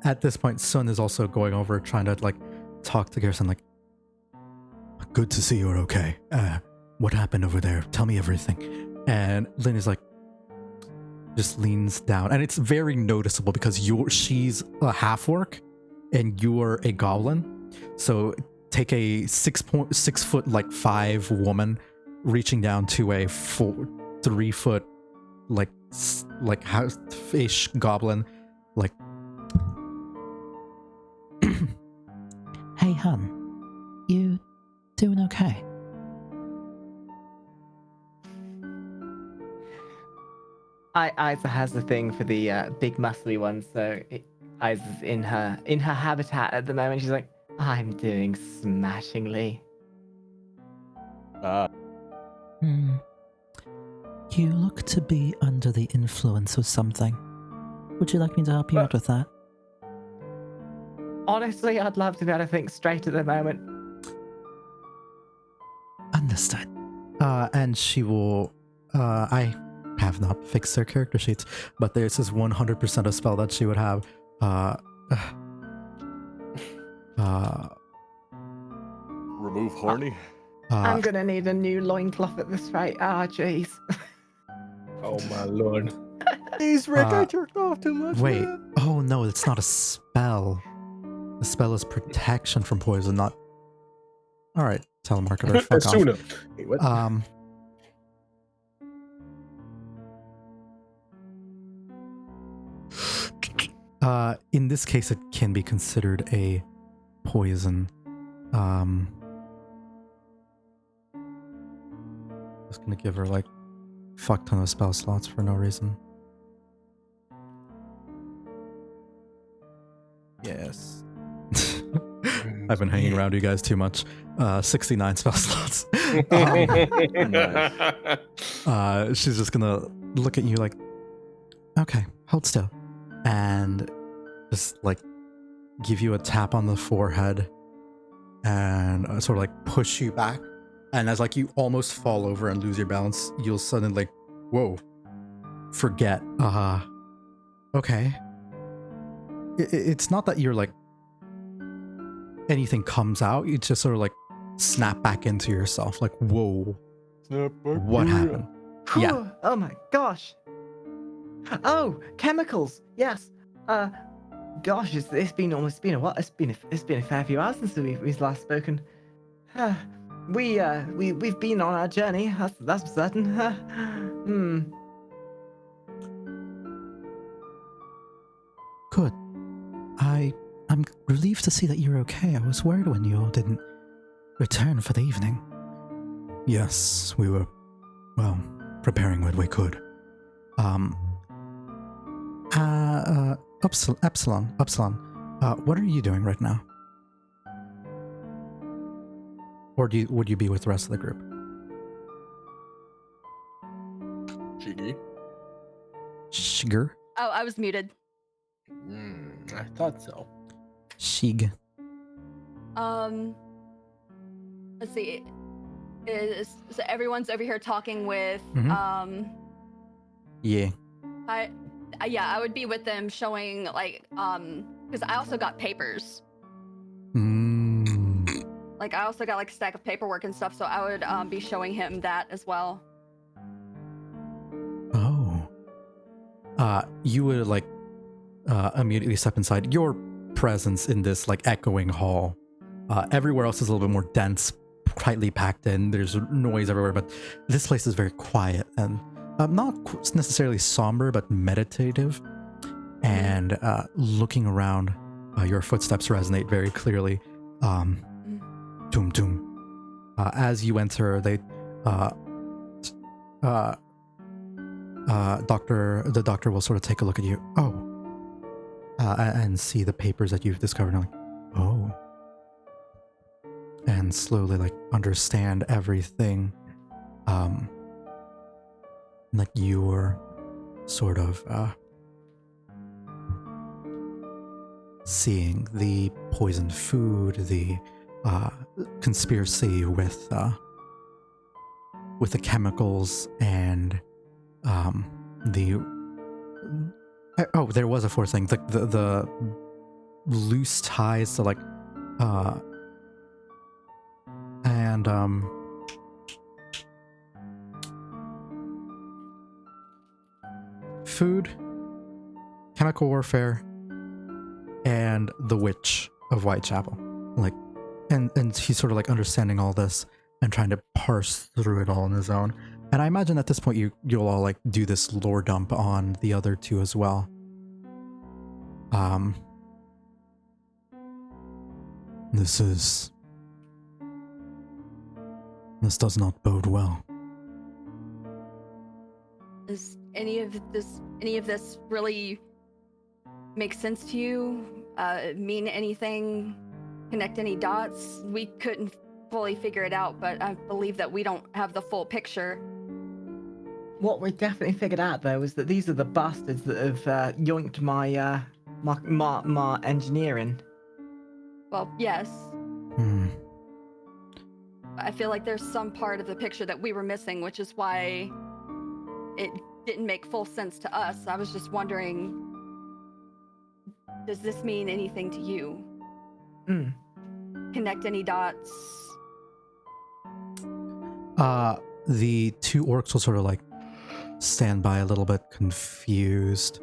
At this point, Sun is also going over, trying to like talk to Garrison, like, good to see you're okay. What happened over there? Tell me everything. And Lynn is like, just leans down, and it's very noticeable because she's a half-orc and you're a goblin. So take a 6 foot like 5 woman reaching down to a 3 foot like half-ish goblin, like, Hey, hun, you doing okay? Isa has a thing for the big muscly ones, so Isa's in her habitat at the moment. She's like, I'm doing smashingly. You look to be under the influence of something. Would you like me to help you out with that? Honestly, I'd love to be able to think straight at the moment. Understood. And she will, I have not fixed their character sheets, but this is 100% a spell that she would have. Remove horny. I'm gonna need a new loincloth at this rate. Ah, jeez. Oh my lord. He's Rick, I jerked off too much. Wait. Man. Oh no, it's not a spell. The spell is protection from poison, not. All right, telemarketer. Fuck off. Sooner. Wait, what? In this case, it can be considered a poison. Just gonna give her like fuck ton of spell slots for no reason. Yes. I've been hanging around you guys too much. 69 spell slots. She's just gonna look at you like, okay, hold still. And just like give you a tap on the forehead and sort of like push you back. And as like you almost fall over and lose your balance, you'll suddenly like, whoa, forget. Okay. It's not that you're like anything comes out, you just sort of like snap back into yourself, like, whoa, what happened? Yeah. Oh my gosh. Oh, chemicals. Yes. Gosh, it's been a while. It's been a fair few hours since we've last spoken. We've been on our journey. That's for certain. Good. I'm relieved to see that you're okay. I was worried when you all didn't return for the evening. Yes, we were, well, preparing what we could. Upsilon, what are you doing right now? Or would you be with the rest of the group? Shigger? Oh, I was muted. I thought so. Shig. Let's see. So everyone's over here talking with Yeah. I would be with them showing like because I also got papers. Like I also got like a stack of paperwork and stuff, so I would be showing him that as well. Oh. You would like immediately step inside. Your presence in this like echoing hall. Everywhere else is a little bit more dense, tightly packed in. There's noise everywhere, but this place is very quiet and not necessarily somber, but meditative. And looking around, your footsteps resonate very clearly. Doom doom. As you enter, the doctor will sort of take a look at you. Oh. And see the papers that you've discovered. And like, oh. And slowly like understand everything. Like you're sort of seeing the poisoned food, the conspiracy with the chemicals, and the Oh, there was a fourth thing. The loose ties to like, and food, chemical warfare, and the witch of Whitechapel. Like, and he's sort of like understanding all this and trying to parse through it all on his own. And I imagine at this point you'll all like do this lore dump on the other two as well. This does not bode well. Does any of this really make sense to you? Mean anything? Connect any dots? We couldn't fully figure it out, but I believe that we don't have the full picture. What we definitely figured out though is that these are the bastards that have yoinked my engineering. Well, yes. Hmm. I feel like there's some part of the picture that we were missing, which is why it didn't make full sense to us. I was just wondering, does this mean anything to you? Connect any dots? The two orcs will sort of like stand by a little bit confused.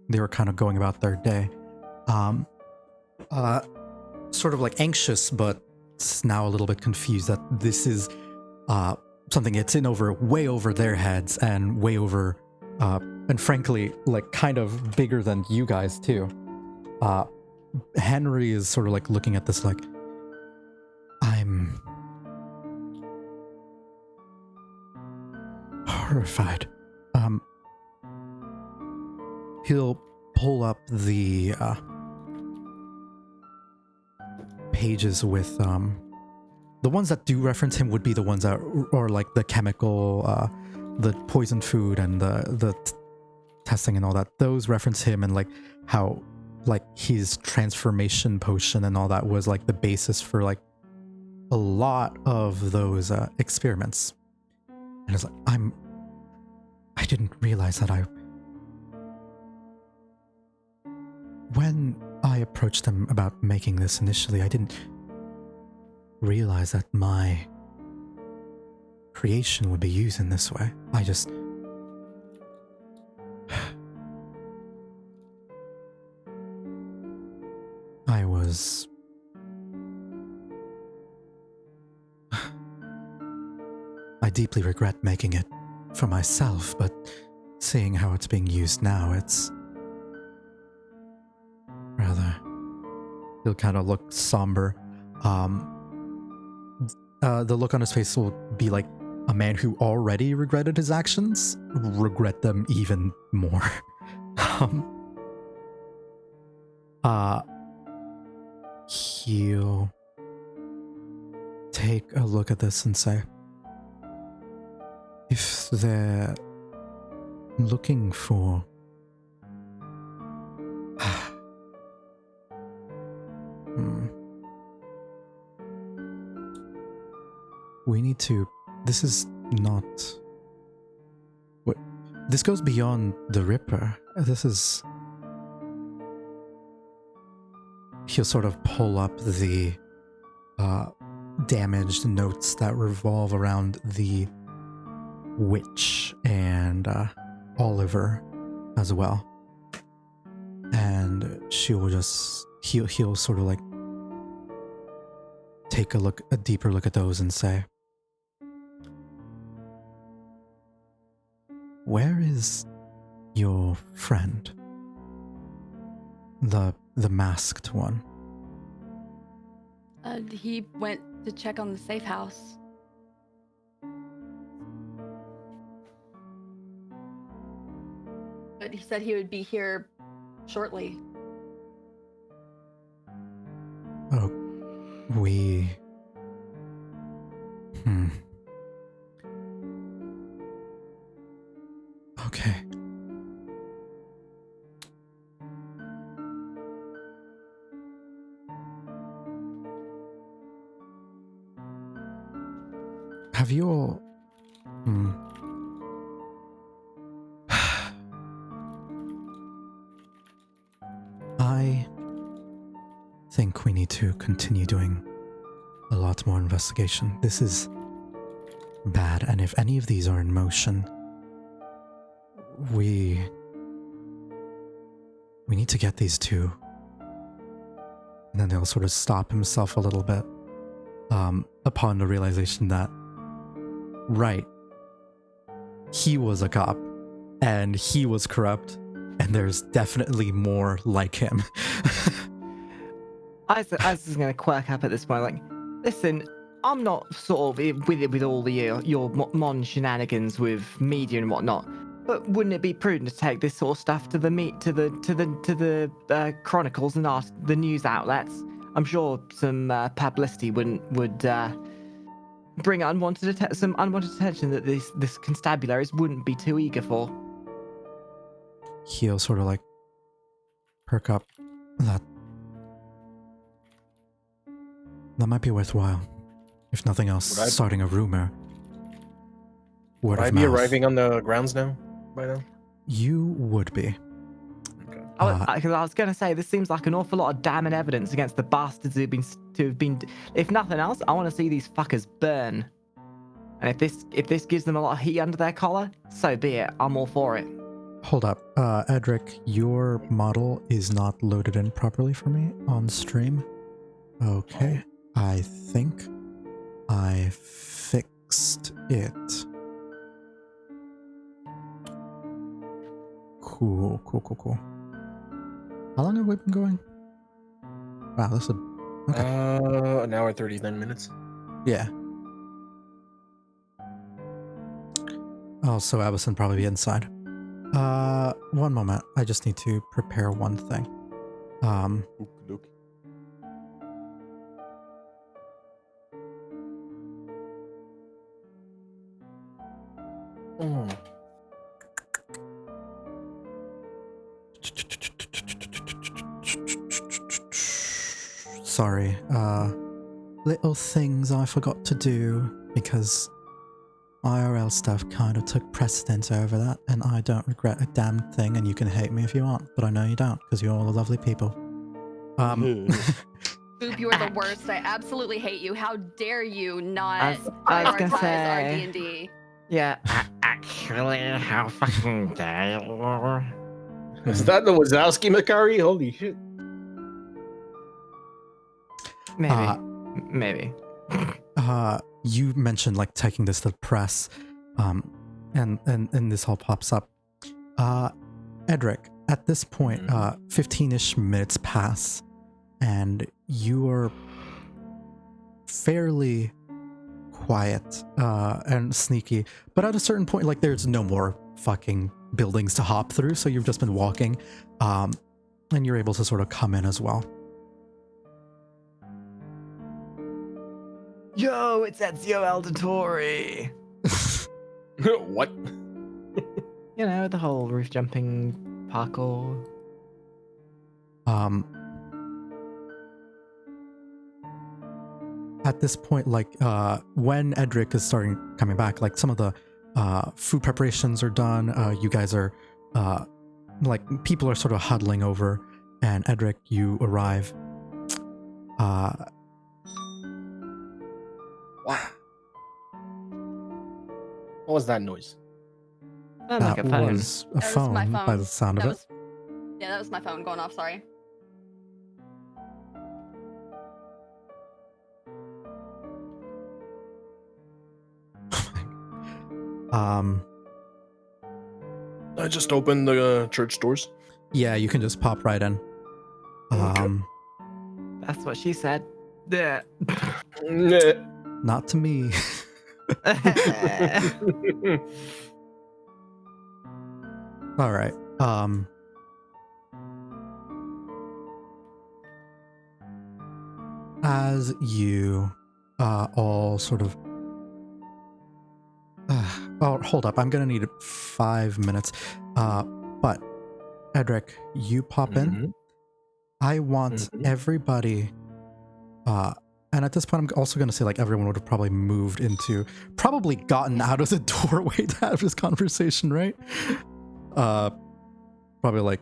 They were kind of going about their day. Sort of like anxious, but now a little bit confused that this is something that's way over their heads and way over, and frankly, like kind of bigger than you guys too. Henry is sort of like looking at this like, I'm horrified. He'll pull up the pages with the ones that do reference him would be the ones that are like the chemical, the poison food and the testing and all that. Those reference him and like how like his transformation potion and all that was like the basis for like a lot of those experiments. And it's like, I didn't realize that when I approached them about making this initially, I didn't realize that my creation would be used in this way. I deeply regret making it for myself, but seeing how it's being used now, it's rather... He'll kind of look somber. The look on his face will be like a man who already regretted his actions, regret them even more. He'll take a look at this and say, if they're looking for we need to... This is not... What? This goes beyond the Ripper. This is... He'll sort of pull up the damaged notes that revolve around the witch and Oliver as well. And she'll just... He'll sort of like take a deeper look at those and say, where is your friend? The masked one. He went to check on the safe house. But he said he would be here shortly. Oh, we... Okay. Have you all... we need to continue doing a lot more investigation. This is bad, and if any of these are in motion, we need to get these two. And then he'll sort of stop himself a little bit upon the realization that, right, he was a cop and he was corrupt, and there's definitely more like him. I was just going to quirk up at this point, like, listen, I'm not sort of with all the your mon shenanigans with media and whatnot, but wouldn't it be prudent to take this sort of stuff to the chronicles and ask the news outlets? I'm sure some publicity would bring some unwanted attention that this constabularies wouldn't be too eager for. He'll sort of like perk up. That might be worthwhile. If nothing else, starting a rumor. Word Would I of be mouth. arriving on the grounds now? By now? You would be. Okay. Because I was going to say, this seems like an awful lot of damning evidence against the bastards who've been. If nothing else, I want to see these fuckers burn. And if this gives them a lot of heat under their collar, so be it. I'm all for it. Hold up. Edric, your model is not loaded in properly for me on stream. Okay. I think I fixed it. Cool. How long have we been going? Wow, this is okay. An hour 39 minutes. Yeah. Oh, so Avacyn probably be inside. One moment. I just need to prepare one thing. Okey-dokey. Sorry. Little things I forgot to do because IRL stuff kind of took precedence over that, and I don't regret a damn thing, and you can hate me if you want, but I know you don't, because you're all lovely people. Boop, you are the worst. I absolutely hate you. How dare you not I was gonna prioritize say- our D&D? Yeah. Actually, how fucking dare you? Is that the Wazowski Makari? Holy shit. Maybe. You mentioned like taking this to the press, and this all pops up. Edric, at this point, 15-ish minutes pass, and you are fairly quiet and sneaky, but at a certain point, like, there's no more fucking buildings to hop through, so you've just been walking, and you're able to sort of come in as well. Yo, it's Ezio Auditore. What? You know, the whole roof jumping parkour. At this point, like, when Edric is coming back, like, some of the food preparations are done. You guys are, like, people are sort of huddling over, and Edric, you arrive. Wow. What was that noise? Sounds like That a phone. was a That was phone, my by phone. the sound That of it. was, yeah, that was my phone going off. Sorry. I just opened the church doors. Yeah, you can just pop right in. Okay. That's what she said. Yeah. Not to me. All right. As you all sort of oh, hold up, I'm gonna need 5 minutes, but Edric, you pop in. I want everybody, and at this point I'm also gonna say, like, everyone would have probably probably gotten out of the doorway to have this conversation, right? Probably like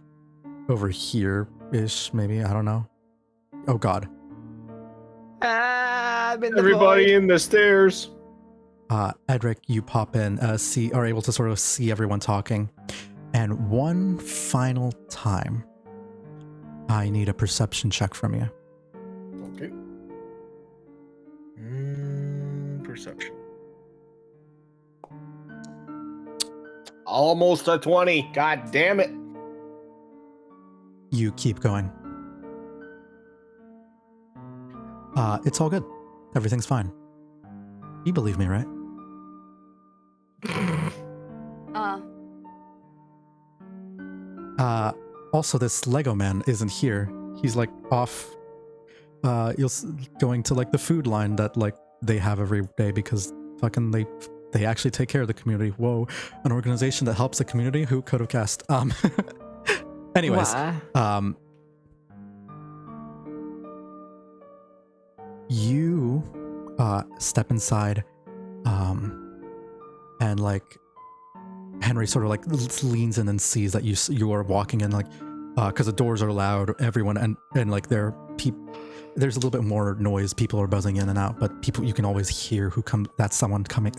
over here-ish, maybe, I don't know. Oh god. I'm in the Everybody void. in the stairs. Edric, you pop in, are able to sort of see everyone talking. And one final time, I need a perception check from you. Okay. Perception. Almost a 20. God damn it. You keep going. It's all good. Everything's fine. You believe me, right? Also, this Lego man isn't here. He's like off, going to like the food line that like they have every day because fucking they actually take care of the community. Whoa, an organization that helps the community? Who could have guessed? Anyways, What? you step inside, and like Henry sort of like leans in and sees that you are walking in, like because the doors are loud, everyone and like there's a little bit more noise, people are buzzing in and out, but you can always hear who come. That's someone's coming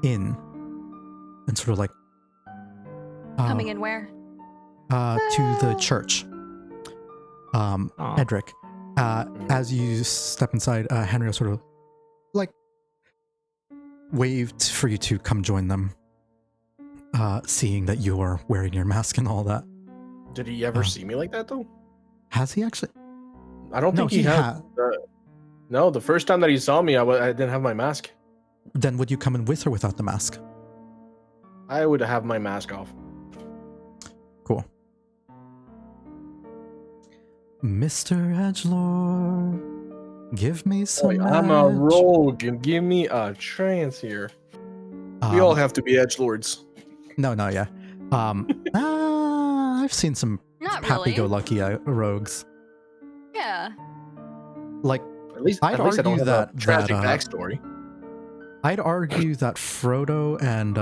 in, and sort of like Coming in where? to the church. Edric, as you step inside, Henry sort of like waved for you to come join them, seeing that you're wearing your mask and all that. Did he ever see me like that though? Has he actually? I don't think he had. No, the first time that he saw me, I didn't have my mask. Then would you come in with or without the mask? I would have my mask off. Cool. Mr. Edgelord, give me some I'm a edge. rogue and give me a chance here. We all have to be edgelords. No, yeah. I've seen some Not really. happy-go-lucky rogues. Yeah. Like, At least I'd I don't argue have that a tragic that, backstory. I'd argue that Frodo and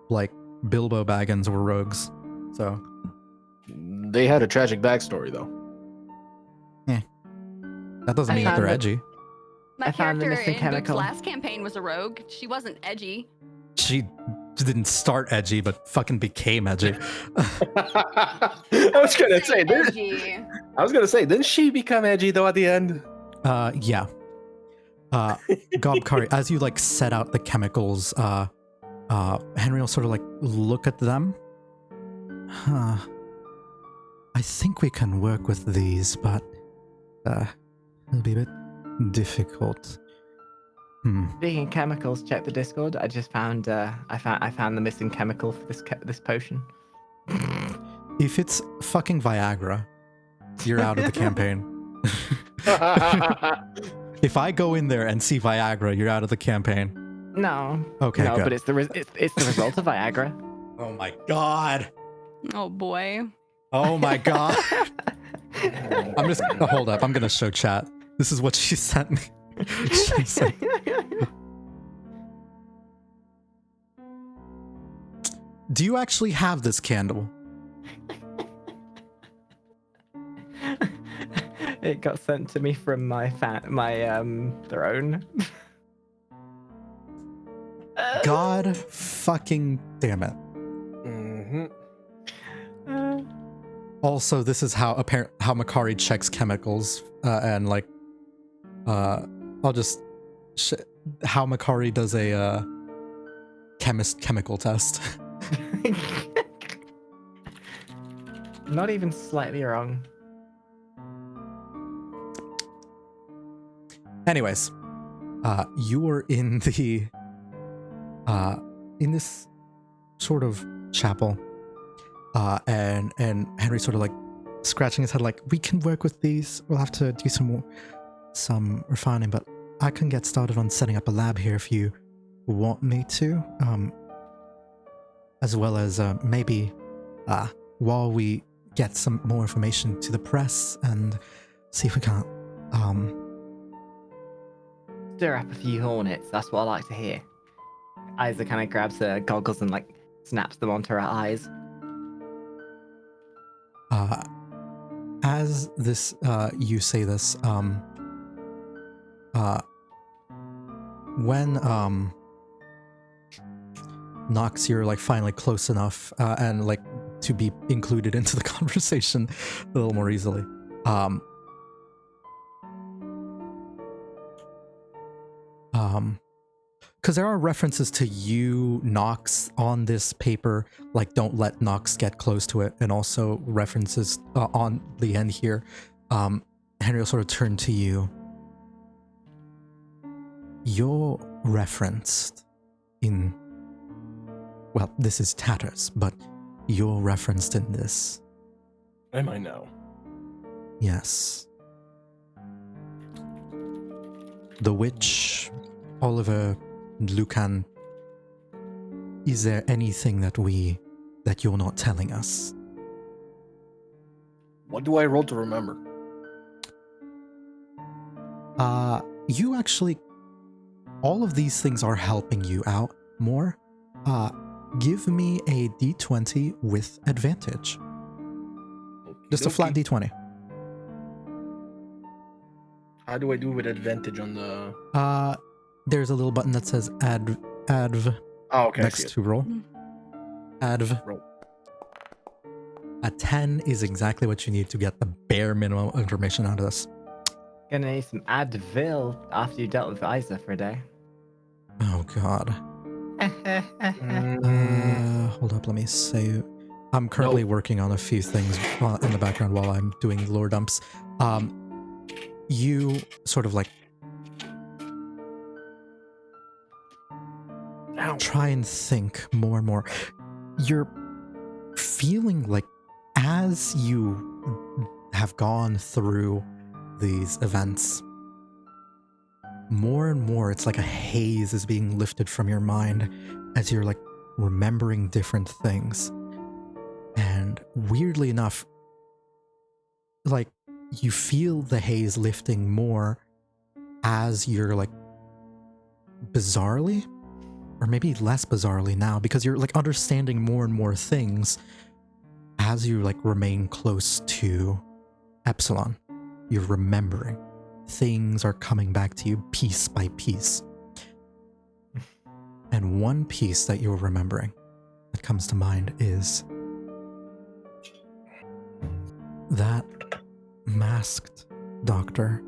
like Bilbo Baggins were rogues. So They had a tragic backstory though. that doesn't I mean that they're found edgy. My I found the character missing in chemical. Luke's last campaign was a rogue. She wasn't edgy. She didn't start edgy, but fucking became edgy. I was gonna say, edgy. didn't she become edgy though at the end? Yeah. Kari, as you like set out the chemicals, Henry will sort of like look at them. Huh. I think we can work with these, but it'll be a bit difficult. Speaking of chemicals, check the Discord. I just found I found the missing chemical for this potion. If it's fucking Viagra, you're out of the campaign. If I go in there and see Viagra, you're out of the campaign. No. Okay, No, good. but it's the result of Viagra. Oh my god. Oh boy. Oh my god. I'm just hold up. I'm gonna show chat. This is what she sent me. She said, do you actually have this candle? It got sent to me from my throne. God fucking damn it. Mm-hmm. Also, this is how Makari checks chemicals, and like, I'll just how Makari does a chemical test. Not even slightly wrong. Anyways, you were in the in this sort of chapel, and Henry sort of like scratching his head, like, we can work with these. We'll have to do some refining, but I can get started on setting up a lab here if you want me to. As well as maybe while we get some more information to the press and see if we can't Stir up a few hornets. That's what I like to hear. Isa kind of grabs her goggles and like snaps them onto her eyes. as this, you say this, when, Nox, you're like finally close enough, and like to be included into the conversation a little more easily. Because there are references to you, Nox, on this paper, like don't let Nox get close to it, and also references on the end here. Henry will sort of turn to you. You're referenced in, well, this is Tatters, but you're referenced in this. Am I now? Yes. The witch, Oliver, Lucan. Is there anything that you're not telling us? What do I roll to remember? You actually, all of these things are helping you out more. Give me a d20 with advantage. Just a flat d20. How do I do with advantage on the... There's a little button that says adv. Oh, okay. Next to roll. Adv. Roll. A 10 is exactly what you need to get the bare minimum information out of this. Gonna need some Advil after you dealt with Isa for a day. Oh god. Hold up, let me save. I'm currently working on a few things in the background while I'm doing lore dumps. You sort of like try and think more and more. You're feeling like as you have gone through these events, more and more it's like a haze is being lifted from your mind as you're like remembering different things. And weirdly enough, like you feel the haze lifting more as you're like bizarrely, or maybe less bizarrely now, because you're like understanding more and more things as you like remain close to Upsilon. You're remembering. Things are coming back to you piece by piece. And one piece that you're remembering that comes to mind is that masked doctor.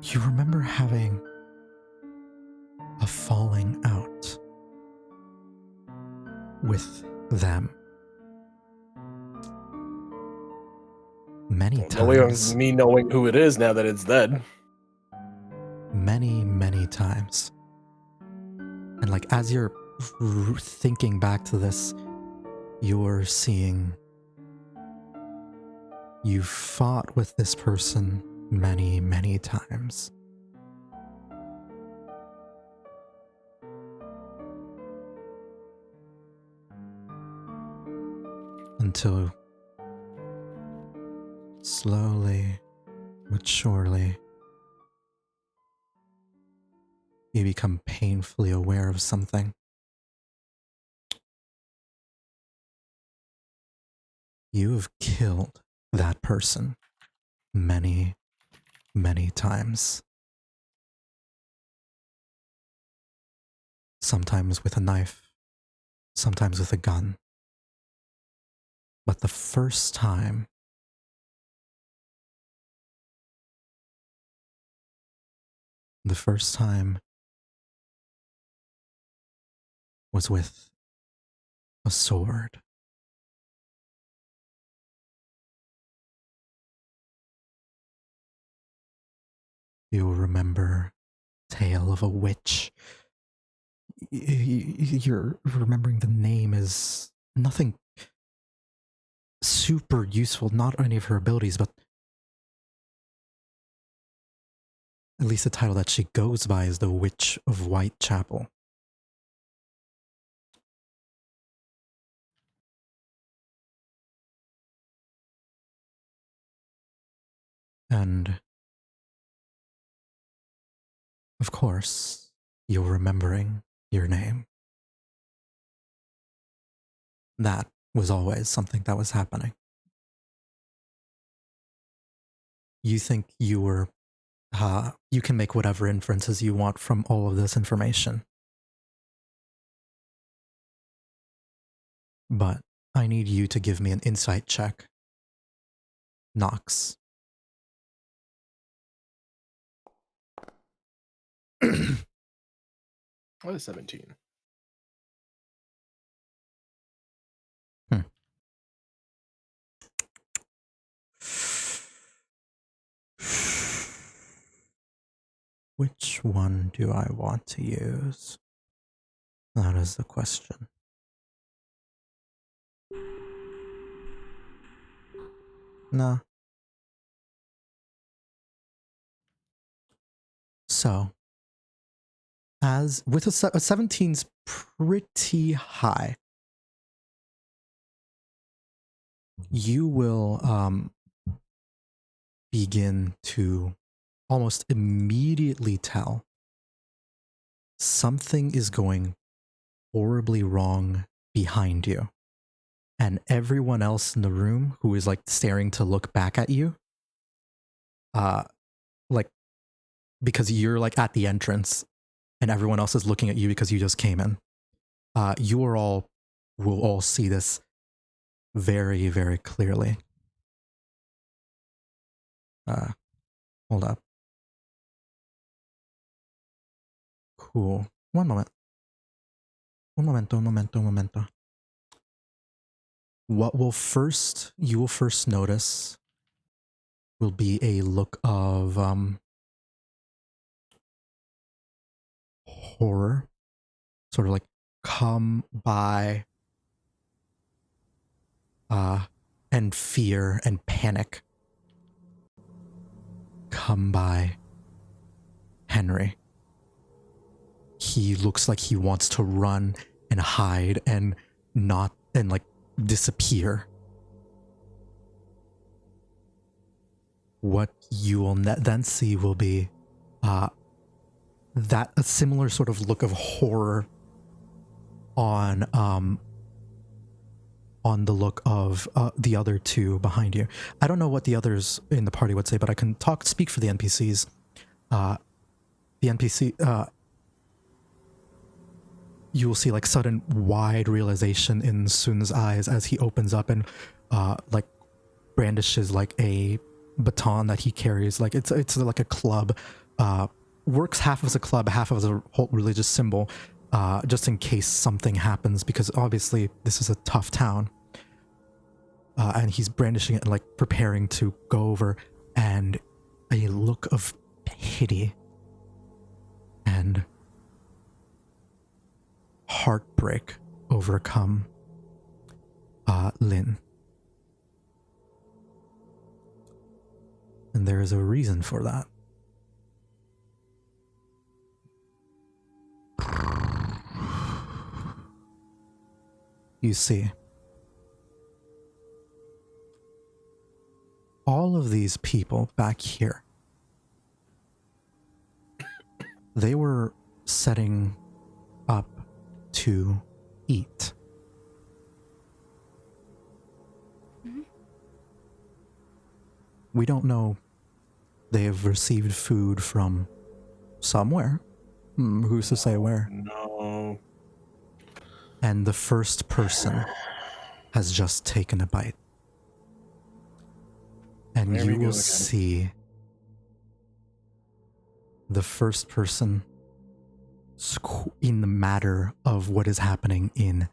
You remember having a falling out with them many times. Me knowing who it is now that it's dead. Many, many times. And like as you're thinking back to this, you're seeing you fought with this person many, many times. Until slowly but surely you become painfully aware of something. You have killed that person many, many times. Sometimes with a knife, sometimes with a gun. But the first time was with a sword. You'll remember Tale of a Witch. You're remembering the name is nothing super useful, not any of her abilities, but at least the title that she goes by is the Witch of Whitechapel. And of course, you're remembering your name. that was always something that was happening. You think you were, you can make whatever inferences you want from all of this information. But I need you to give me an insight check. Nox. What is 17? Which one do I want to use? That is the question. No. So, as with a 17's pretty high, you will begin to almost immediately tell something is going horribly wrong behind you. And everyone else in the room who is like staring to look back at you, like, because you're like at the entrance and everyone else is looking at you because you just came in. You will all see this very, very clearly. Hold up. Cool. One moment. Un momento. What you will first notice will be a look of horror, sort of like come by, and fear and panic come by Henry. He looks like he wants to run and hide and like disappear. What you will then see will be that a similar sort of look of horror on the look of the other two behind you. I don't know what the others in the party would say, but I can speak for the NPCs. The NPC, you will see like sudden wide realization in Sun's eyes as he opens up and like brandishes like a baton that he carries. Like it's like a club. Works half as a club, half as a whole religious symbol, just in case something happens, because obviously this is a tough town. And he's brandishing it and like preparing to go over, and a look of pity and heartbreak overcome Lynn. And there is a reason for that. You see, all of these people back here, they were setting up to eat. Mm-hmm. We don't know. They have received food from somewhere. Who's to say where? No. And the first person has just taken a bite. And you will see the first person, in the matter of what is happening in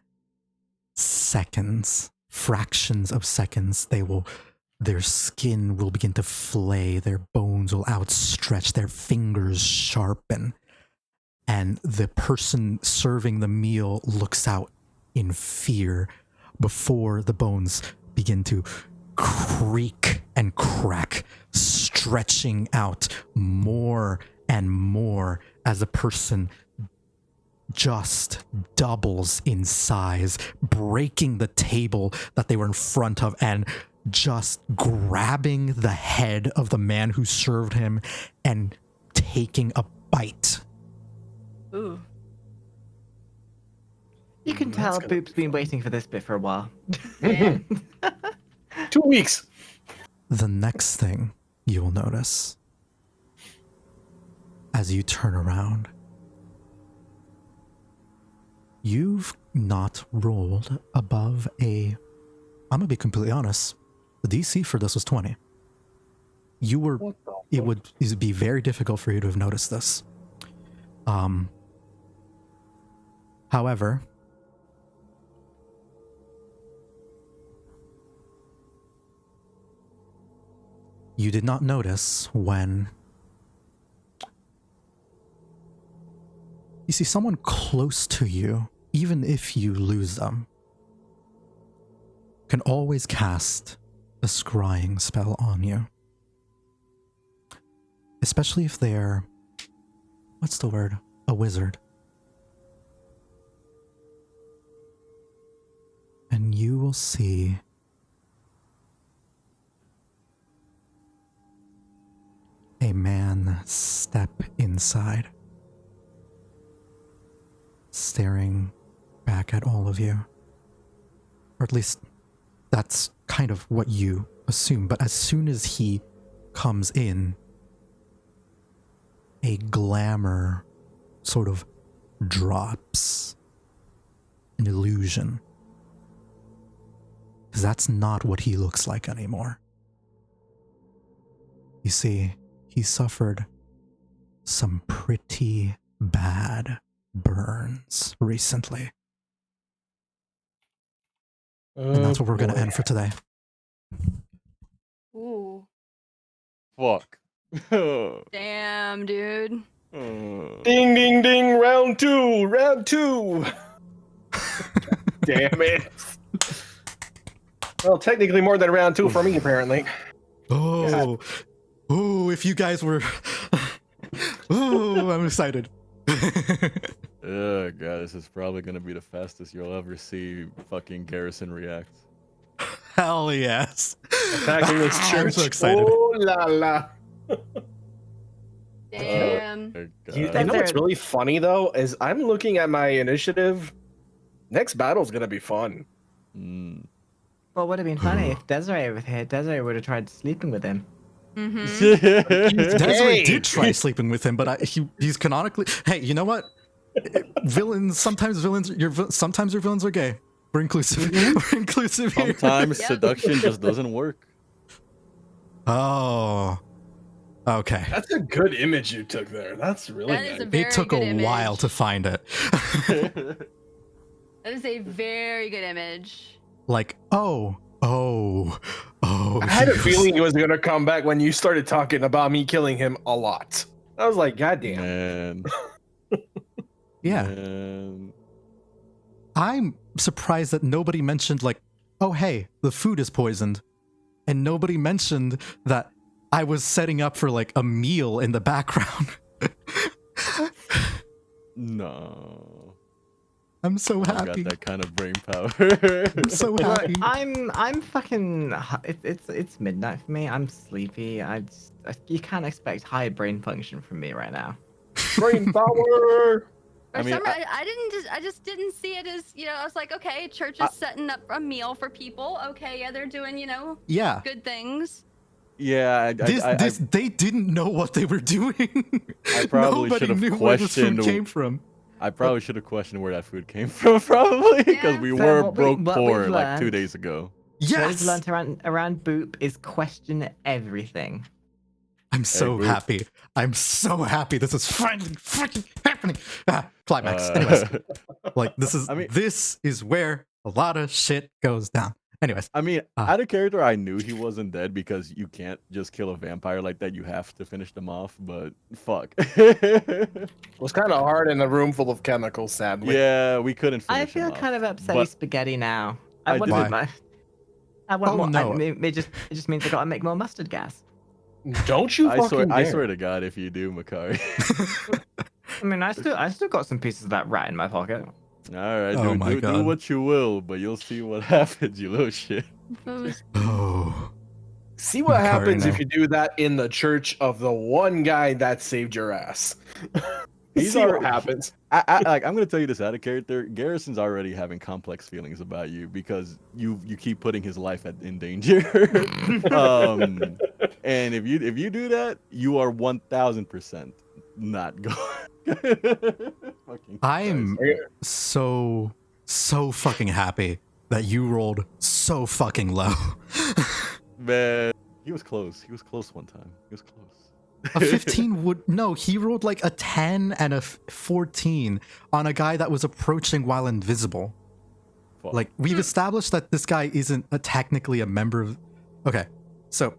seconds, fractions of seconds, their skin will begin to flay, their bones will outstretch, their fingers sharpen. And the person serving the meal looks out in fear before the bones begin to creak and crack, stretching out more and more as the person just doubles in size, breaking the table that they were in front of and just grabbing the head of the man who served him and taking a bite. Ooh. You can That's tell gonna Boop's been waiting for this bit for a while. 2 weeks. The next thing you will notice as you turn around, you've not rolled above I'm gonna be completely honest, the DC for this was 20. It would be very difficult for you to have noticed this. However, you did not notice when you see someone close to you, even if you lose them, can always cast a scrying spell on you. Especially if they're, what's the word? A wizard. And you will see a man step inside, staring back at all of you. Or at least that's kind of what you assume. But as soon as he comes in, a glamour sort of drops, an illusion. Because that's not what he looks like anymore. You see, he suffered some pretty bad burns recently. And that's what we're going to end for today. Ooh. Fuck. Damn, dude. Ding, ding, ding. Round two. Damn it. Well, technically more than round 2 for me, apparently. Oh, if you guys were... I'm excited. Oh god, this is probably gonna be the fastest you'll ever see fucking Garrison react. Hell yes. Attacking this church. I'm so excited. Oh la la. Damn. Oh, You God. know what's really funny though is I'm looking at my initiative. Next battle's gonna be fun. Mm. Well, would have been funny if Desiree was here. Desiree would have tried sleeping with him. Mm-hmm. Desiree Hey! did try sleeping with him, but he's canonically... Hey, you know what? Sometimes your villains are gay. We're inclusive. We're inclusive here. Sometimes Yep. seduction just doesn't work. Oh. Okay. That's a good image you took there. That's really That is nice. a very It took good a while image. to find it. That is a very good image. Like, oh. I had a feeling it was gonna come back when you started talking about me killing him a lot. I was like, God damn. Man. Yeah. Man. I'm surprised that nobody mentioned, like, oh, hey, the food is poisoned. And nobody mentioned that I was setting up for, like, a meal in the background. No. I'm so I got happy. that kind of brain power. I'm so happy. I'm fucking. It's midnight for me. I'm sleepy. You can't expect high brain function from me right now. Brain power. I mean, I just didn't see it as, I was like, okay, church is setting up a meal for people. Okay, yeah, they're doing, Yeah. good things. Yeah, They didn't know what they were doing. I probably Nobody should have knew where this food questioned. came from. I probably should have questioned where that food came from, probably, because Yeah. we So were what broke we've poor like learned- 2 days ago. What Yes! I've learned around Boop is question everything. I'm so Boop. happy. I'm so happy this is finally freaking happening. Climax. Uh, Anyways, like this I mean- is where a lot of shit goes down. Anyways, I mean, Ah. out of character, I knew he wasn't dead because you can't just kill a vampire like that. You have to finish them off, but fuck. It was kind of hard in a room full of chemicals, sadly. Yeah, we couldn't finish I feel him off. kind of upset But- spaghetti now. I want do- Why? my. I want Oh, more. no. It just means I gotta make more mustard gas. Don't you I fucking swear, I dare. swear to God, if you do, Makari. I mean, I still got some pieces of that rat in my pocket. All right, Oh do, my do God. what you will, but you'll see what happens, you little shit. oh, See what Makari happens now. if you do that in the church of the one guy that saved your ass. He's See what already- happens. I'm gonna tell you this out of character. Garrison's already having complex feelings about you because you keep putting his life in danger. And if you do that, you are 1000% not going. Fucking I'm Christ. so fucking happy that you rolled so fucking low. Man, he was close. He was close one time. He was close. A 15 would no, he rolled like a 10 and a 14 on a guy that was approaching while invisible. Fuck. Like, we've established that this guy isn't technically a member of... Okay, so...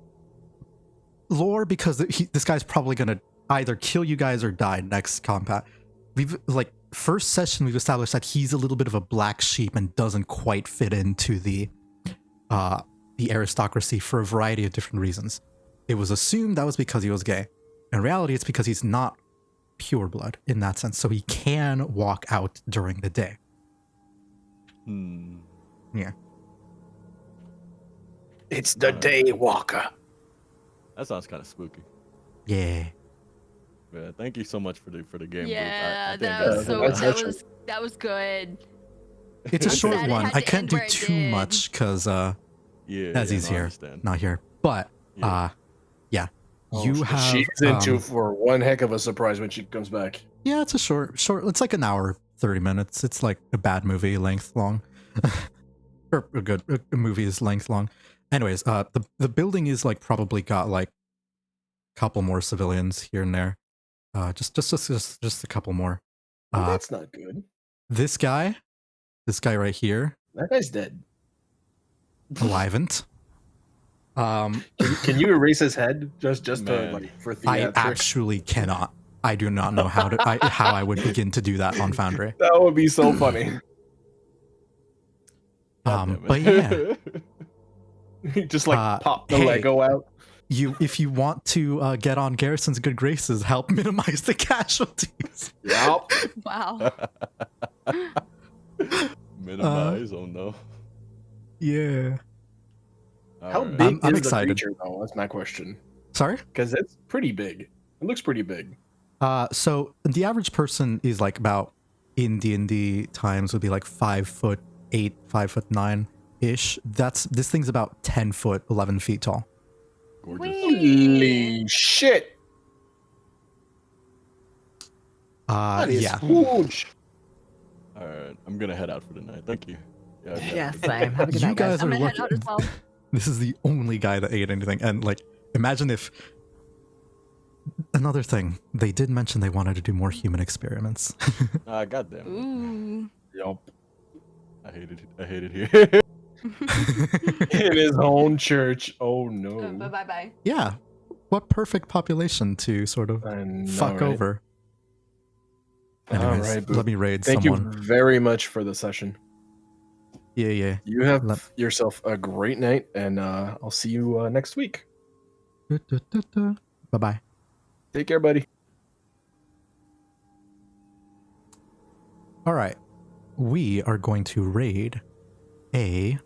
Lore, because this guy's probably gonna either kill you guys or die next combat. We've, like, first session, we've established that he's a little bit of a black sheep and doesn't quite fit into the aristocracy for a variety of different reasons. It was assumed that was because he was gay. In reality, it's because he's not pure blood in that sense, so he can walk out during the day. Yeah. It's the day walker. That sounds kind of spooky. Yeah. Yeah, thank you so much for the game. Yeah, Bruce. that was good. It's a I'm short sad it one. had I to can't end do where it too did. much because Yeah, as he's I here, understand. not here. But Yeah. yeah, Oh, you have. She's into for one heck of a surprise when she comes back. Yeah, it's a short. It's like an hour, 30 minutes. It's like a bad movie length long, or a movie's length long. Anyways, the building is like probably got like a couple more civilians here and there. Just a couple more. Oh, that's not good. This guy right here, That guy's dead. aliven't. Can you erase his head just to Man. like for I theatrics? actually cannot. I do not know how I would begin to do that on Foundry. That would be so funny. God damn But it. yeah, Just like pop the hey. Lego out. if you want to get on Garrison's good graces, help minimize the casualties. Yep. Wow. Minimize. Oh no. Yeah. How Alright. big I'm is excited. the creature though? That's my question. Sorry. Because it's pretty big. It looks pretty big. So the average person is like about in D&D times would be like 5'8", 5'9" ish. This thing's about 10 foot, 11 feet tall. Gorgeous. Holy shit! That is Yeah. huge. All right, I'm gonna head out for the night. Thank you. Yeah, definitely. same. Have a good You night, guys I'm are gonna head lucky. out as well. This is the only guy that ate anything. And like, imagine if another thing, they did mention they wanted to do more human experiments. Ah, goddamn. Ooh. Yup. I hate it here. In his own church. Oh no. Bye bye. Yeah. What perfect population to sort of I know, fuck right? over. Anyways, All right, Boo. let me raid Thank someone. you very much for the session. Yeah. You have Let- yourself a great night, and I'll see you next week. Bye-bye. Take care, buddy. All right. We are going to raid a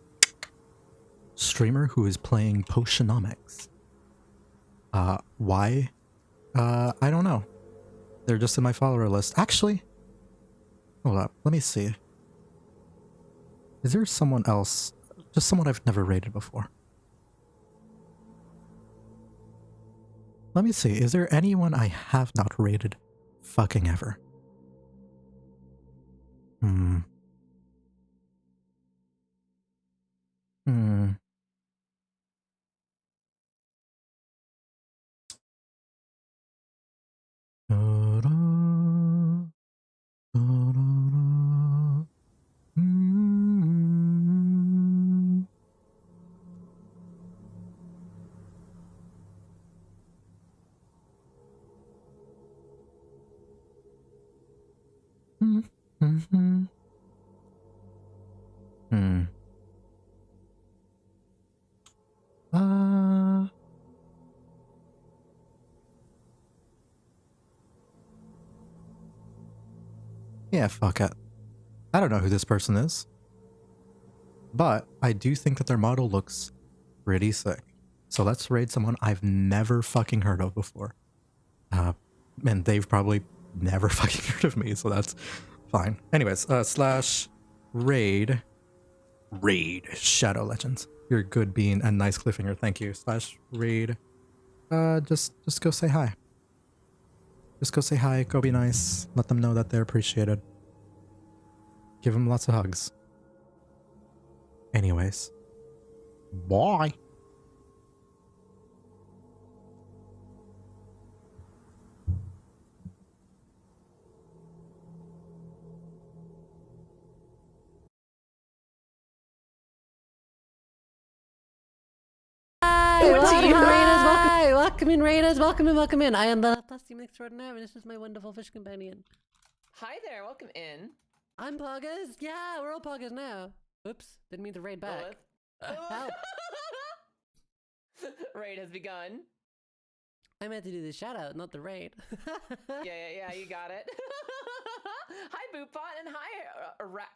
streamer who is playing Potionomics. Why? I don't know. They're just in my follower list. Actually, hold up. Let me see. Is there someone else? Just someone I've never raided before. Let me see. Is there anyone I have not raided fucking ever? Hmm. Da-da, da-da-da. Mm. Mm-hmm. Yeah, fuck it. I don't know who this person is. But I do think that their model looks pretty sick. So let's raid someone I've never fucking heard of before. And they've probably never fucking heard of me, so that's fine. Anyways, slash raid Shadow Legends. You're good being a nice cliffhanger. Thank you. Slash raid. Just go say hi. Just go say hi. Go be nice. Let them know that they're appreciated. Give them lots of hugs. Anyways, bye. Welcome in, Raiders. Welcome in. I am the Plastic Extraordinaire, and this is my wonderful fish companion. Hi there, welcome in. I'm Poggers. Yeah, we're all Poggers now. Oops, didn't mean to raid back. Help. Raid has begun. I meant to do the shout out, not the raid. Yeah, you got it. Hi, Boopbot, and hi,